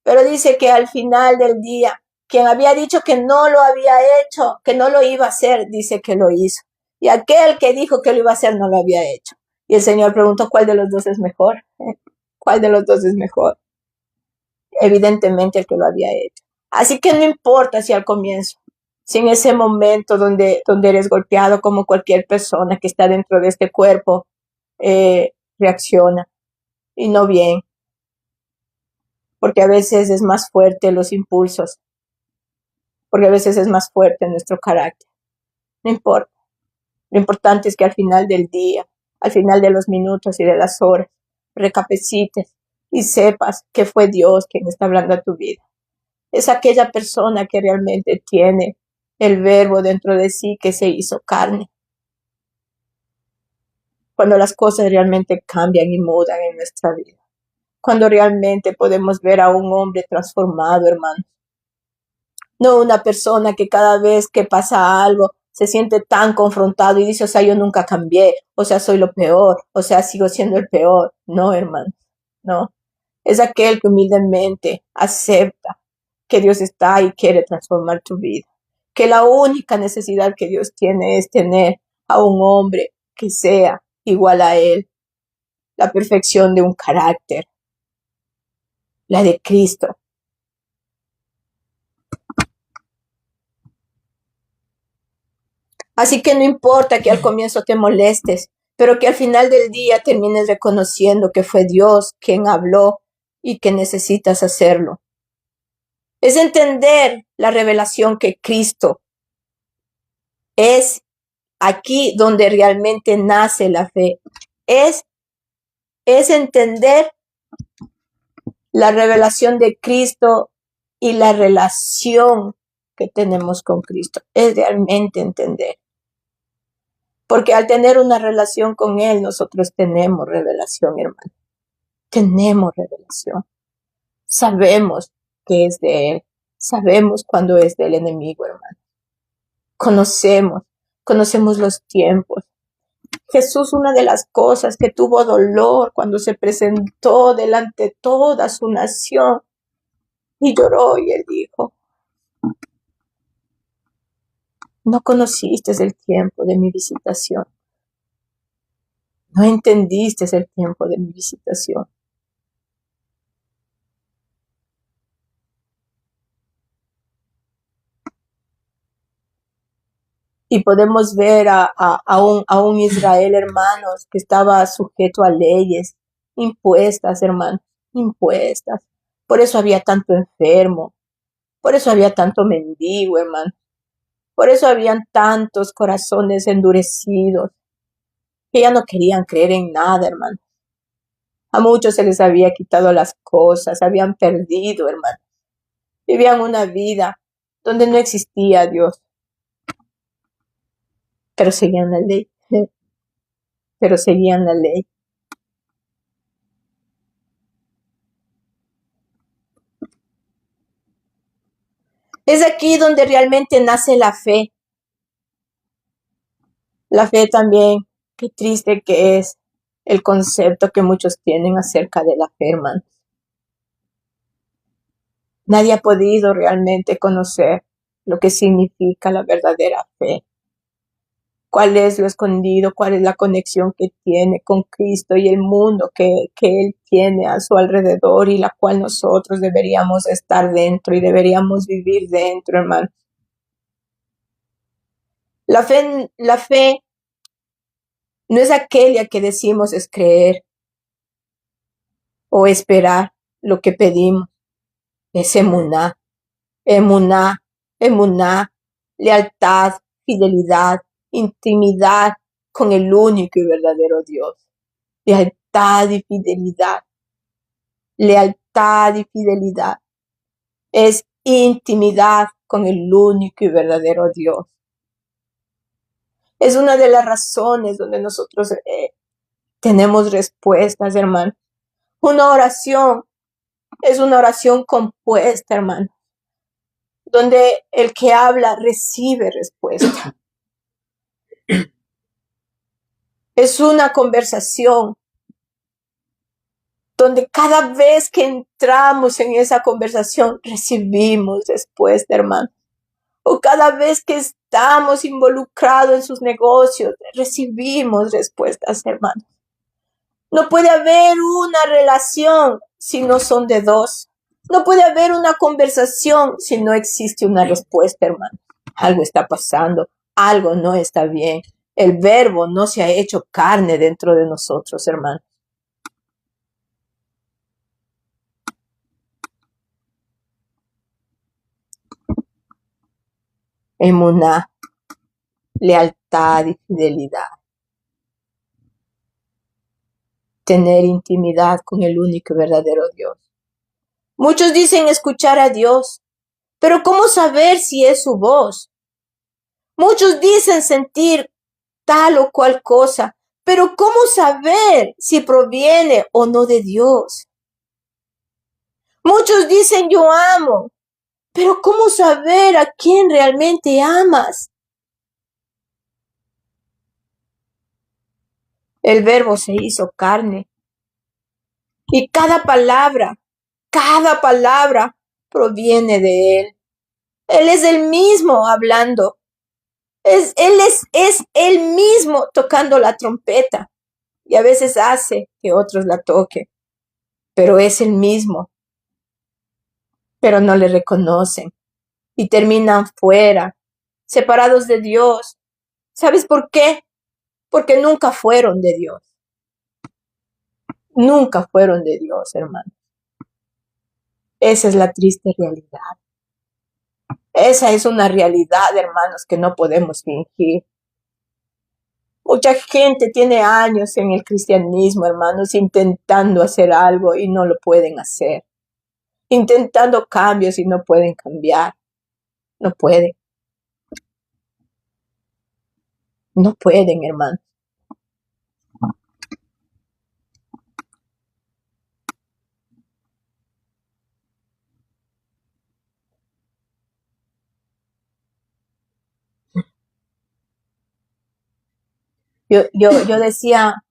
Pero dice que al final del día, quien había dicho que no lo había hecho, que no lo iba a hacer, dice que lo hizo. Y aquel que dijo que lo iba a hacer no lo había hecho. Y el Señor preguntó, ¿cuál de los dos es mejor? ¿Cuál de los dos es mejor? Evidentemente el que lo había hecho. Así que no importa si al comienzo, si en ese momento donde eres golpeado como cualquier persona que está dentro de este cuerpo, reacciona, y no bien, porque a veces es más fuerte los impulsos, porque a veces es más fuerte nuestro carácter. No importa. Lo importante es que al final del día, al final de los minutos y de las horas, recapacites y sepas que fue Dios quien está hablando a tu vida. Es aquella persona que realmente tiene el verbo dentro de sí que se hizo carne. Cuando las cosas realmente cambian y mudan en nuestra vida. Cuando realmente podemos ver a un hombre transformado, hermanos. No una persona que cada vez que pasa algo se siente tan confrontado y dice, o sea, yo nunca cambié, o sea, soy lo peor, o sea, sigo siendo el peor. No, hermanos, no. Es aquel que humildemente acepta que Dios está y quiere transformar tu vida. Que la única necesidad que Dios tiene es tener a un hombre que sea igual a Él. La perfección de un carácter. La de Cristo. Así que no importa que al comienzo te molestes, pero que al final del día termines reconociendo que fue Dios quien habló y que necesitas hacerlo. Es entender la revelación que Cristo es aquí donde realmente nace la fe. es entender la revelación de Cristo y la relación que tenemos con Cristo. Es realmente entender. Porque al tener una relación con Él, nosotros tenemos revelación, hermano. Tenemos revelación. Sabemos que es de Él. Sabemos cuando es del enemigo, hermano. Conocemos los tiempos. Jesús, una de las cosas que tuvo dolor cuando se presentó delante de toda su nación y lloró, y Él dijo: no conociste el tiempo de mi visitación. No entendiste el tiempo de mi visitación. Y podemos ver a un Israel, hermanos, que estaba sujeto a leyes impuestas, hermanos, impuestas. Por eso había tanto enfermo, por eso había tanto mendigo, hermano. Por eso habían tantos corazones endurecidos, que ya no querían creer en nada, hermano. A muchos se les había quitado las cosas, habían perdido, hermano. Vivían una vida donde no existía Dios, pero seguían la ley, pero seguían la ley. Es aquí donde realmente nace la fe. La fe también, qué triste que es el concepto que muchos tienen acerca de la fe, hermano. Nadie ha podido realmente conocer lo que significa la verdadera fe. Cuál es lo escondido, cuál es la conexión que tiene con Cristo y el mundo que Él tiene a su alrededor y la cual nosotros deberíamos estar dentro y deberíamos vivir dentro, hermano. La fe no es aquella que decimos es creer o esperar lo que pedimos. Es emuná, emuná, emuná, lealtad, fidelidad, intimidad con el único y verdadero Dios. Lealtad y fidelidad. Lealtad y fidelidad. Es intimidad con el único y verdadero Dios. Es una de las razones donde nosotros tenemos respuestas, hermano. Una oración es una oración compuesta, hermano, donde el que habla recibe respuesta. Es una conversación donde cada vez que entramos en esa conversación recibimos respuesta, hermano. O cada vez que estamos involucrados en sus negocios recibimos respuestas, hermano. No puede haber una relación si no son de dos. No puede haber una conversación si no existe una respuesta, hermano. Algo está pasando, algo no está bien. El verbo no se ha hecho carne dentro de nosotros, hermano. Emuná, lealtad y fidelidad. Tener intimidad con el único y verdadero Dios. Muchos dicen escuchar a Dios, pero ¿cómo saber si es su voz? Muchos dicen sentir tal o cual cosa, pero ¿cómo saber si proviene o no de Dios? Muchos dicen yo amo, pero ¿cómo saber a quién realmente amas? El verbo se hizo carne y cada palabra proviene de Él. Él es el mismo hablando. Él es el mismo tocando la trompeta y a veces hace que otros la toquen, pero es el mismo. Pero no le reconocen y terminan fuera, separados de Dios. ¿Sabes por qué? Porque nunca fueron de Dios. Nunca fueron de Dios, hermano. Esa es la triste realidad. Esa es una realidad, hermanos, que no podemos fingir. Mucha gente tiene años en el cristianismo, hermanos, intentando hacer algo y no lo pueden hacer. Intentando cambios y no pueden cambiar. No pueden. No pueden, hermanos. Yo decía,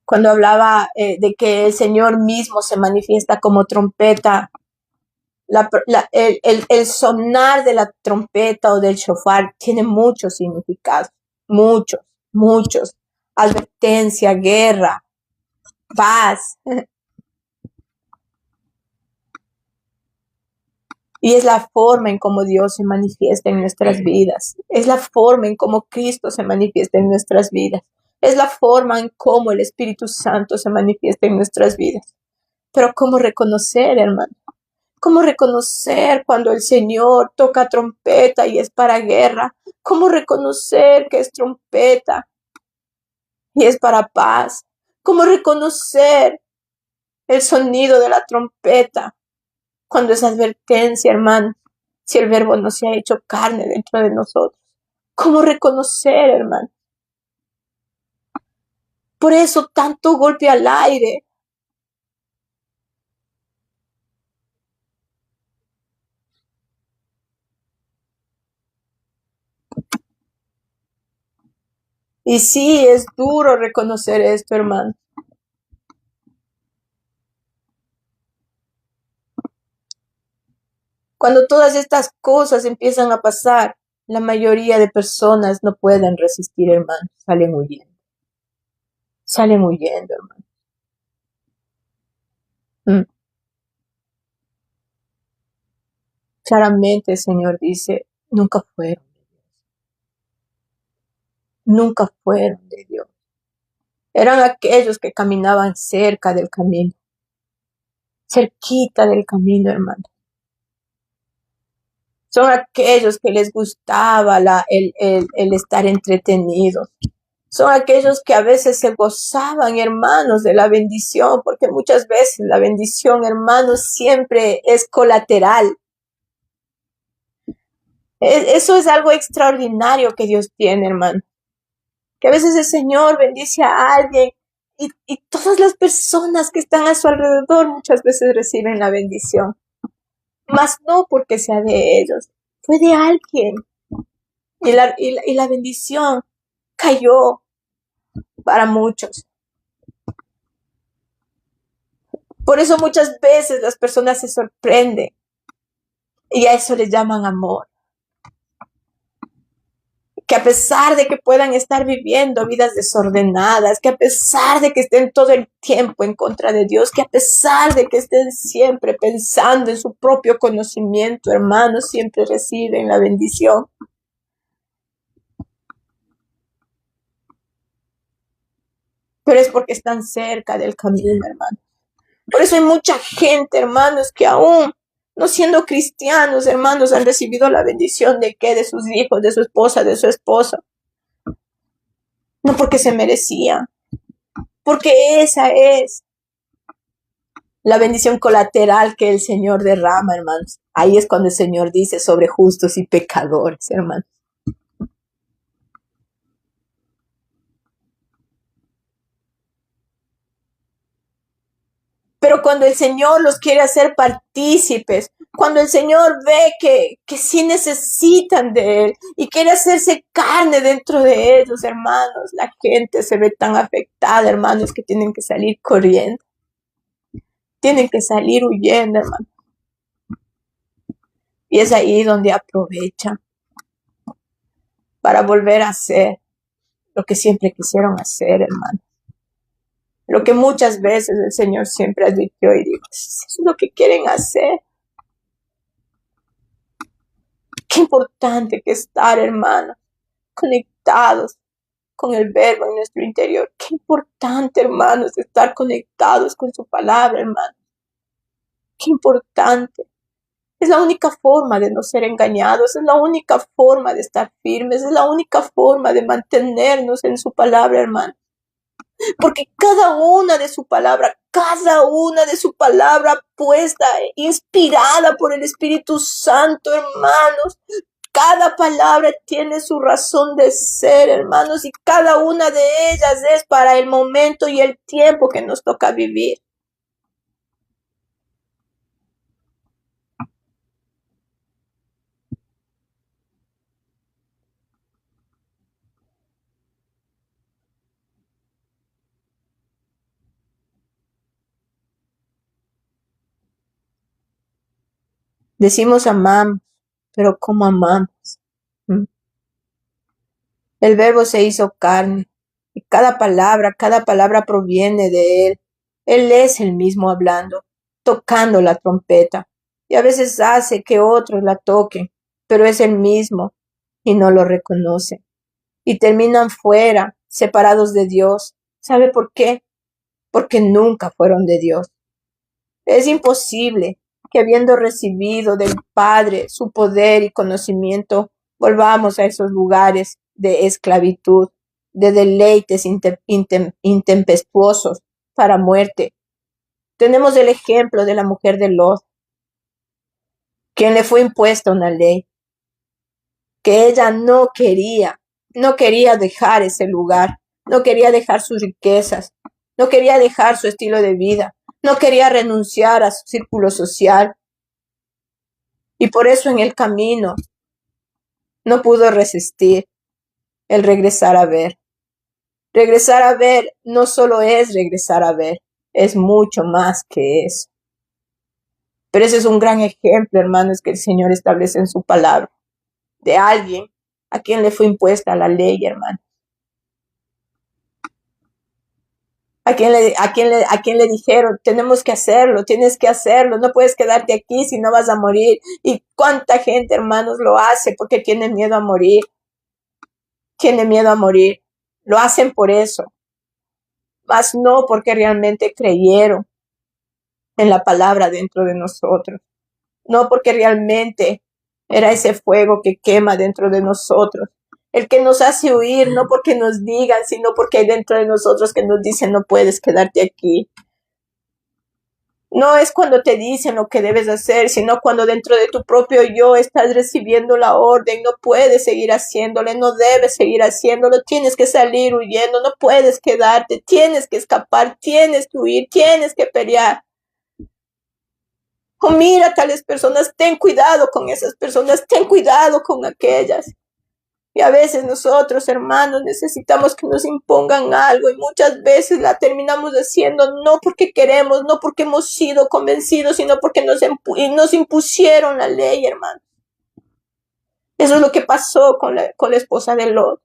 cuando hablaba de que el Señor mismo se manifiesta como trompeta, el sonar de la trompeta o del shofar tiene muchos significados, muchos. Advertencia, guerra, paz. Y es la forma en cómo Dios se manifiesta en nuestras vidas. Es la forma en cómo Cristo se manifiesta en nuestras vidas. Es la forma en cómo el Espíritu Santo se manifiesta en nuestras vidas. Pero ¿cómo reconocer, hermano? ¿Cómo reconocer cuando el Señor toca trompeta y es para guerra? ¿Cómo reconocer que es trompeta y es para paz? ¿Cómo reconocer el sonido de la trompeta cuando es advertencia, hermano? Si el verbo no se ha hecho carne dentro de nosotros. ¿Cómo reconocer, hermano? Por eso tanto golpe al aire. Y sí, es duro reconocer esto, hermano. Cuando todas estas cosas empiezan a pasar, la mayoría de personas no pueden resistir, hermano. Salen huyendo. Salen huyendo, hermano. Claramente el Señor dice, nunca fueron de Dios. Nunca fueron de Dios. Eran aquellos que caminaban cerca del camino. Cerquita del camino, hermano. Son aquellos que les gustaba el estar entretenidos. Son aquellos que a veces se gozaban, hermanos, de la bendición, porque muchas veces la bendición, hermanos, siempre es colateral. Eso es algo extraordinario que Dios tiene, hermano. Que a veces el Señor bendice a alguien y todas las personas que están a su alrededor muchas veces reciben la bendición. Mas no porque sea de ellos, fue de alguien. Y la bendición cayó para muchos. Por eso muchas veces las personas se sorprenden y a eso le llaman amor. Que a pesar de que puedan estar viviendo vidas desordenadas, que a pesar de que estén todo el tiempo en contra de Dios, que a pesar de que estén siempre pensando en su propio conocimiento, hermanos, siempre reciben la bendición. Pero es porque están cerca del camino, hermano. Por eso hay mucha gente, hermanos, que aún no siendo cristianos, hermanos, han recibido la bendición de que de sus hijos, de su esposa, de su esposo. No porque se merecía, porque esa es la bendición colateral que el Señor derrama, hermanos. Ahí es cuando el Señor dice sobre justos y pecadores, hermanos. Pero cuando el Señor los quiere hacer partícipes, cuando el Señor ve que sí necesitan de Él y quiere hacerse carne dentro de ellos, hermanos, la gente se ve tan afectada, hermanos, que tienen que salir corriendo. Tienen que salir huyendo, hermanos. Y es ahí donde aprovechan para volver a hacer lo que siempre quisieron hacer, hermanos. Lo que muchas veces el Señor siempre advirtió y dijo, eso es lo que quieren hacer. Qué importante que estar, hermanos, conectados con el verbo en nuestro interior. Qué importante, hermanos, estar conectados con su palabra, hermanos. Qué importante Es la única forma de no ser engañados, es la única forma de estar firmes, es la única forma de mantenernos en su palabra, hermano. Porque cada una de su palabra puesta, inspirada por el Espíritu Santo, hermanos, cada palabra tiene su razón de ser, hermanos, y cada una de ellas es para el momento y el tiempo que nos toca vivir. Decimos amamos, pero ¿cómo amamos? El Verbo se hizo carne y cada palabra proviene de Él. Él es el mismo hablando, tocando la trompeta, y a veces hace que otros la toquen, pero es el mismo y no lo reconocen. Y terminan fuera, separados de Dios. ¿Sabe por qué? Porque nunca fueron de Dios. Es imposible que habiendo recibido del Padre su poder y conocimiento, volvamos a esos lugares de esclavitud, de deleites intempestuosos para muerte. Tenemos el ejemplo de la mujer de Lot, quien le fue impuesta una ley, que ella no quería dejar ese lugar, no quería dejar sus riquezas, no quería dejar su estilo de vida, no quería renunciar a su círculo social. Y por eso en el camino no pudo resistir el regresar a ver. Regresar a ver no solo es regresar a ver, es mucho más que eso. Pero ese es un gran ejemplo, hermanos, que el Señor establece en su palabra, de alguien a quien le fue impuesta la ley, hermano. A quien le dijeron, tenemos que hacerlo, tienes que hacerlo, no puedes quedarte aquí si no vas a morir. Y cuánta gente, hermanos, lo hace porque tiene miedo a morir. Tiene miedo a morir. Lo hacen por eso. Mas no porque realmente creyeron en la palabra dentro de nosotros. No porque realmente era ese fuego que quema dentro de nosotros. El que nos hace huir, no porque nos digan, sino porque hay dentro de nosotros que nos dicen, no puedes quedarte aquí. No es cuando te dicen lo que debes hacer, sino cuando dentro de tu propio yo estás recibiendo la orden. No puedes seguir haciéndole, no debes seguir haciéndolo, tienes que salir huyendo, no puedes quedarte, tienes que escapar, tienes que huir, tienes que pelear. Oh, mira tales personas, ten cuidado con esas personas, ten cuidado con aquellas. Y a veces nosotros, hermanos, necesitamos que nos impongan algo y muchas veces la terminamos haciendo no porque queremos, no porque hemos sido convencidos, sino porque nos impusieron la ley, hermano. Eso es lo que pasó con la esposa de Lot.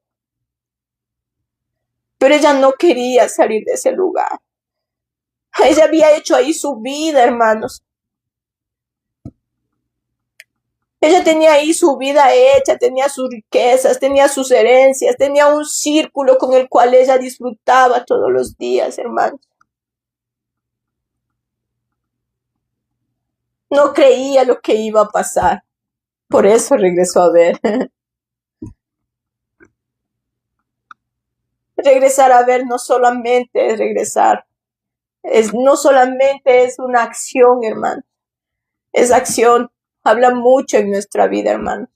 Pero ella no quería salir de ese lugar. Ella había hecho ahí su vida, hermanos. Ella tenía ahí su vida hecha, tenía sus riquezas, tenía sus herencias, tenía un círculo con el cual ella disfrutaba todos los días, hermanos. No creía lo que iba a pasar. Por eso regresó a ver. Regresar a ver no solamente es regresar. No solamente es una acción, hermano. Esa acción habla mucho en nuestra vida, hermano.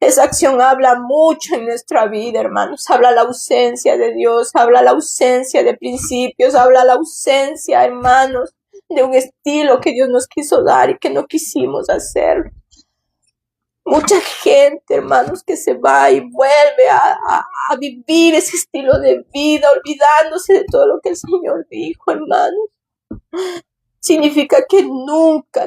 Esa acción habla mucho en nuestra vida, hermanos. Habla la ausencia de Dios, habla la ausencia de principios, habla la ausencia, hermanos, de un estilo que Dios nos quiso dar y que no quisimos hacer. Mucha gente, hermanos, que se va y vuelve a vivir ese estilo de vida, olvidándose de todo lo que el Señor dijo, hermanos. Significa que nunca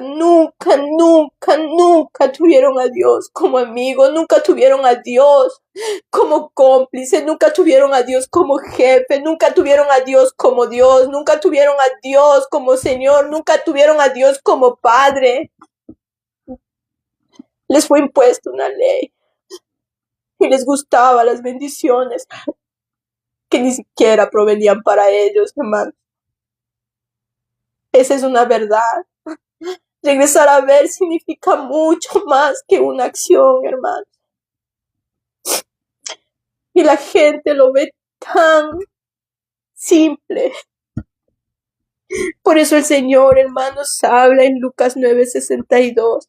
tuvieron a Dios como amigo, nunca tuvieron a Dios como cómplice, nunca tuvieron a Dios como jefe, nunca tuvieron a Dios como Dios, nunca tuvieron a Dios como Señor, nunca tuvieron a Dios como Padre. Les fue impuesta una ley y les gustaban las bendiciones que ni siquiera provenían para ellos, hermanos. Esa es una verdad. Regresar a ver significa mucho más que una acción, hermano. Y la gente lo ve tan simple. Por eso el Señor, hermanos, habla en Lucas 9:62.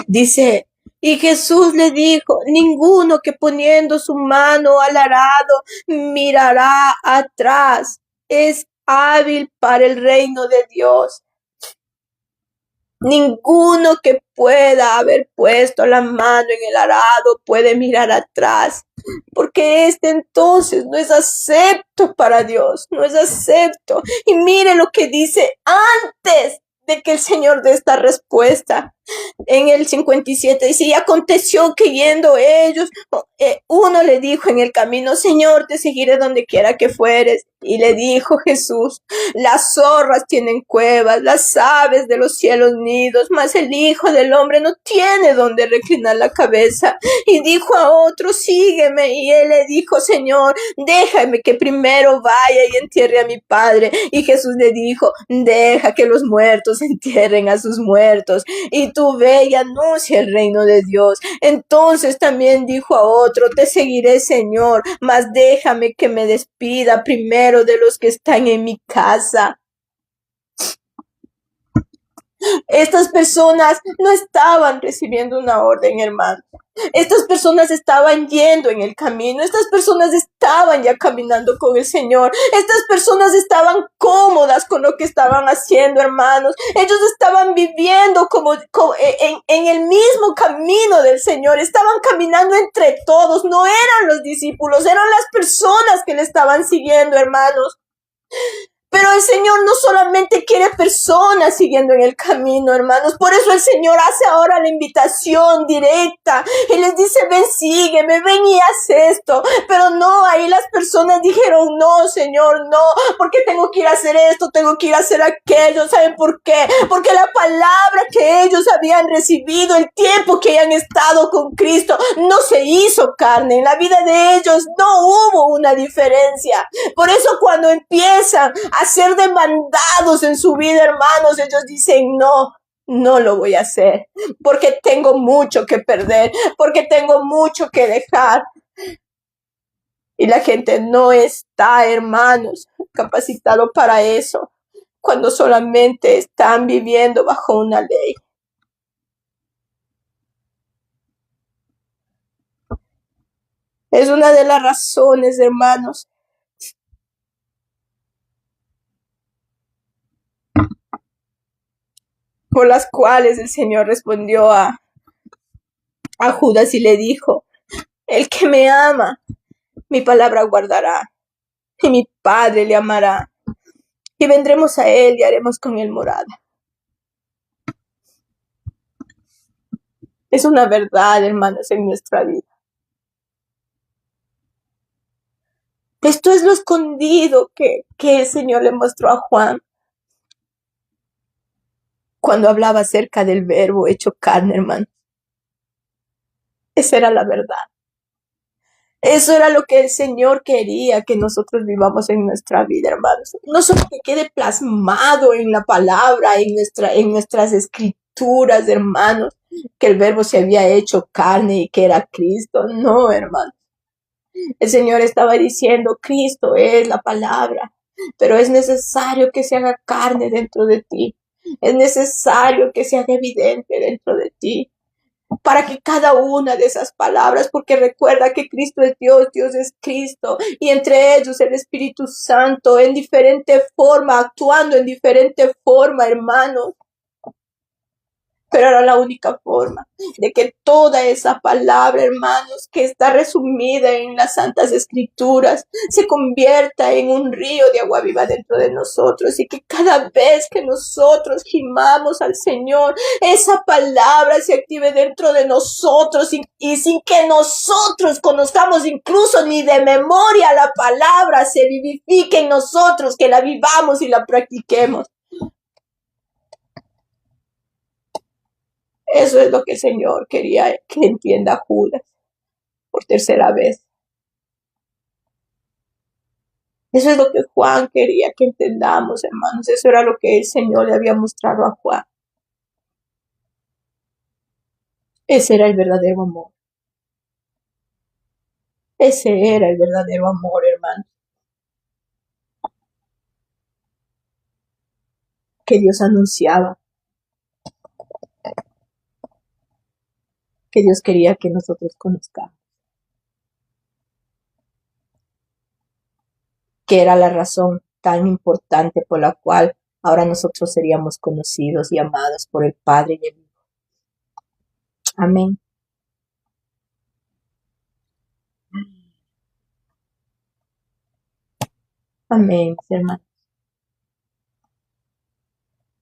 Dice, y Jesús le dijo, ninguno que poniendo su mano al arado mirará atrás es hábil para el reino de Dios. Ninguno que pueda haber puesto la mano en el arado puede mirar atrás, porque este entonces no es acepto para Dios, no es acepto. Y mire lo que dice antes de que el Señor dé esta respuesta. En el 57 dice, y aconteció que yendo ellos, uno le dijo en el camino, Señor, te seguiré donde quiera que fueres. Y le dijo Jesús, las zorras tienen cuevas, las aves de los cielos nidos, mas el Hijo del Hombre no tiene donde reclinar la cabeza. Y dijo a otro, sígueme. Y él le dijo, Señor, déjame que primero vaya y entierre a mi padre. Y Jesús le dijo, deja que los muertos entierren a sus muertos. Y tú ve y anuncia el reino de Dios. Entonces también dijo a otro, te seguiré, Señor, mas déjame que me despida primero de los que están en mi casa. Estas personas no estaban recibiendo una orden, hermano. Estas personas estaban yendo en el camino. Estas personas estaban ya caminando con el Señor. Estas personas estaban cómodas con lo que estaban haciendo, hermanos. Ellos estaban viviendo en el mismo camino del Señor. Estaban caminando entre todos. No eran los discípulos, eran las personas que le estaban siguiendo, hermanos. Pero el Señor no solamente quiere personas siguiendo en el camino, hermanos. Por eso el Señor hace ahora la invitación directa. Y les dice, ven, sígueme, ven y haz esto. Pero no, ahí las personas dijeron, no, Señor, no. Porque tengo que ir a hacer esto, tengo que ir a hacer aquello. ¿Saben por qué? Porque la palabra que ellos habían recibido, el tiempo que hayan estado con Cristo, no se hizo carne. En la vida de ellos no hubo una diferencia. Por eso cuando empiezan a ser demandados en su vida, hermanos, ellos dicen, no lo voy a hacer, porque tengo mucho que perder, porque tengo mucho que dejar. Y la gente no está, hermanos, capacitado para eso, cuando solamente están viviendo bajo una ley. Es una de las razones, hermanos, por las cuales el Señor respondió a Judas y le dijo, el que me ama, mi palabra guardará, y mi Padre le amará, y vendremos a él y haremos con él morada. Es una verdad, hermanos, en nuestra vida. Esto es lo escondido que el Señor le mostró a Juan cuando hablaba acerca del verbo hecho carne, hermanos. Esa era la verdad. Eso era lo que el Señor quería que nosotros vivamos en nuestra vida, hermanos. No solo que quede plasmado en la palabra, en nuestras escrituras, hermanos, que el verbo se había hecho carne y que era Cristo. No, hermanos. El Señor estaba diciendo, Cristo es la palabra, pero es necesario que se haga carne dentro de ti. Es necesario que se haga evidente dentro de ti. Para que cada una de esas palabras, porque recuerda que Cristo es Dios, Dios es Cristo, y entre ellos el Espíritu Santo en diferente forma, actuando en diferente forma, hermanos. Pero era la única forma de que toda esa palabra, hermanos, que está resumida en las Santas Escrituras, se convierta en un río de agua viva dentro de nosotros, y que cada vez que nosotros gimamos al Señor, esa palabra se active dentro de nosotros, y sin que nosotros conozcamos incluso ni de memoria la palabra, se vivifique en nosotros, que la vivamos y la practiquemos. Eso es lo que el Señor quería que entienda Judas por tercera vez. Eso es lo que Juan quería que entendamos, hermanos. Eso era lo que el Señor le había mostrado a Juan. Ese era el verdadero amor. Ese era el verdadero amor, hermanos. Que Dios anunciaba. Que Dios quería que nosotros conozcamos. Que era la razón tan importante por la cual ahora nosotros seríamos conocidos y amados por el Padre y el Hijo. Amén. Amén, hermanos.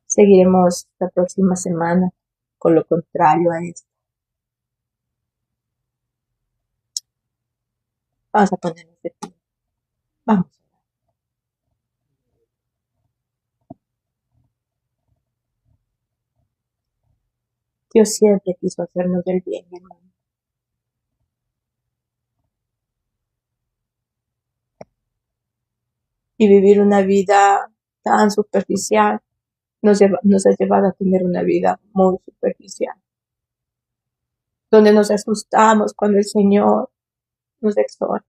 Seguiremos la próxima semana con lo contrario a esto. Vamos a ponernos de pie. Vamos. Dios siempre quiso hacernos del bien, hermano. Y vivir una vida tan superficial nos ha llevado a tener una vida muy superficial, donde nos asustamos cuando el Señor nos exhorta.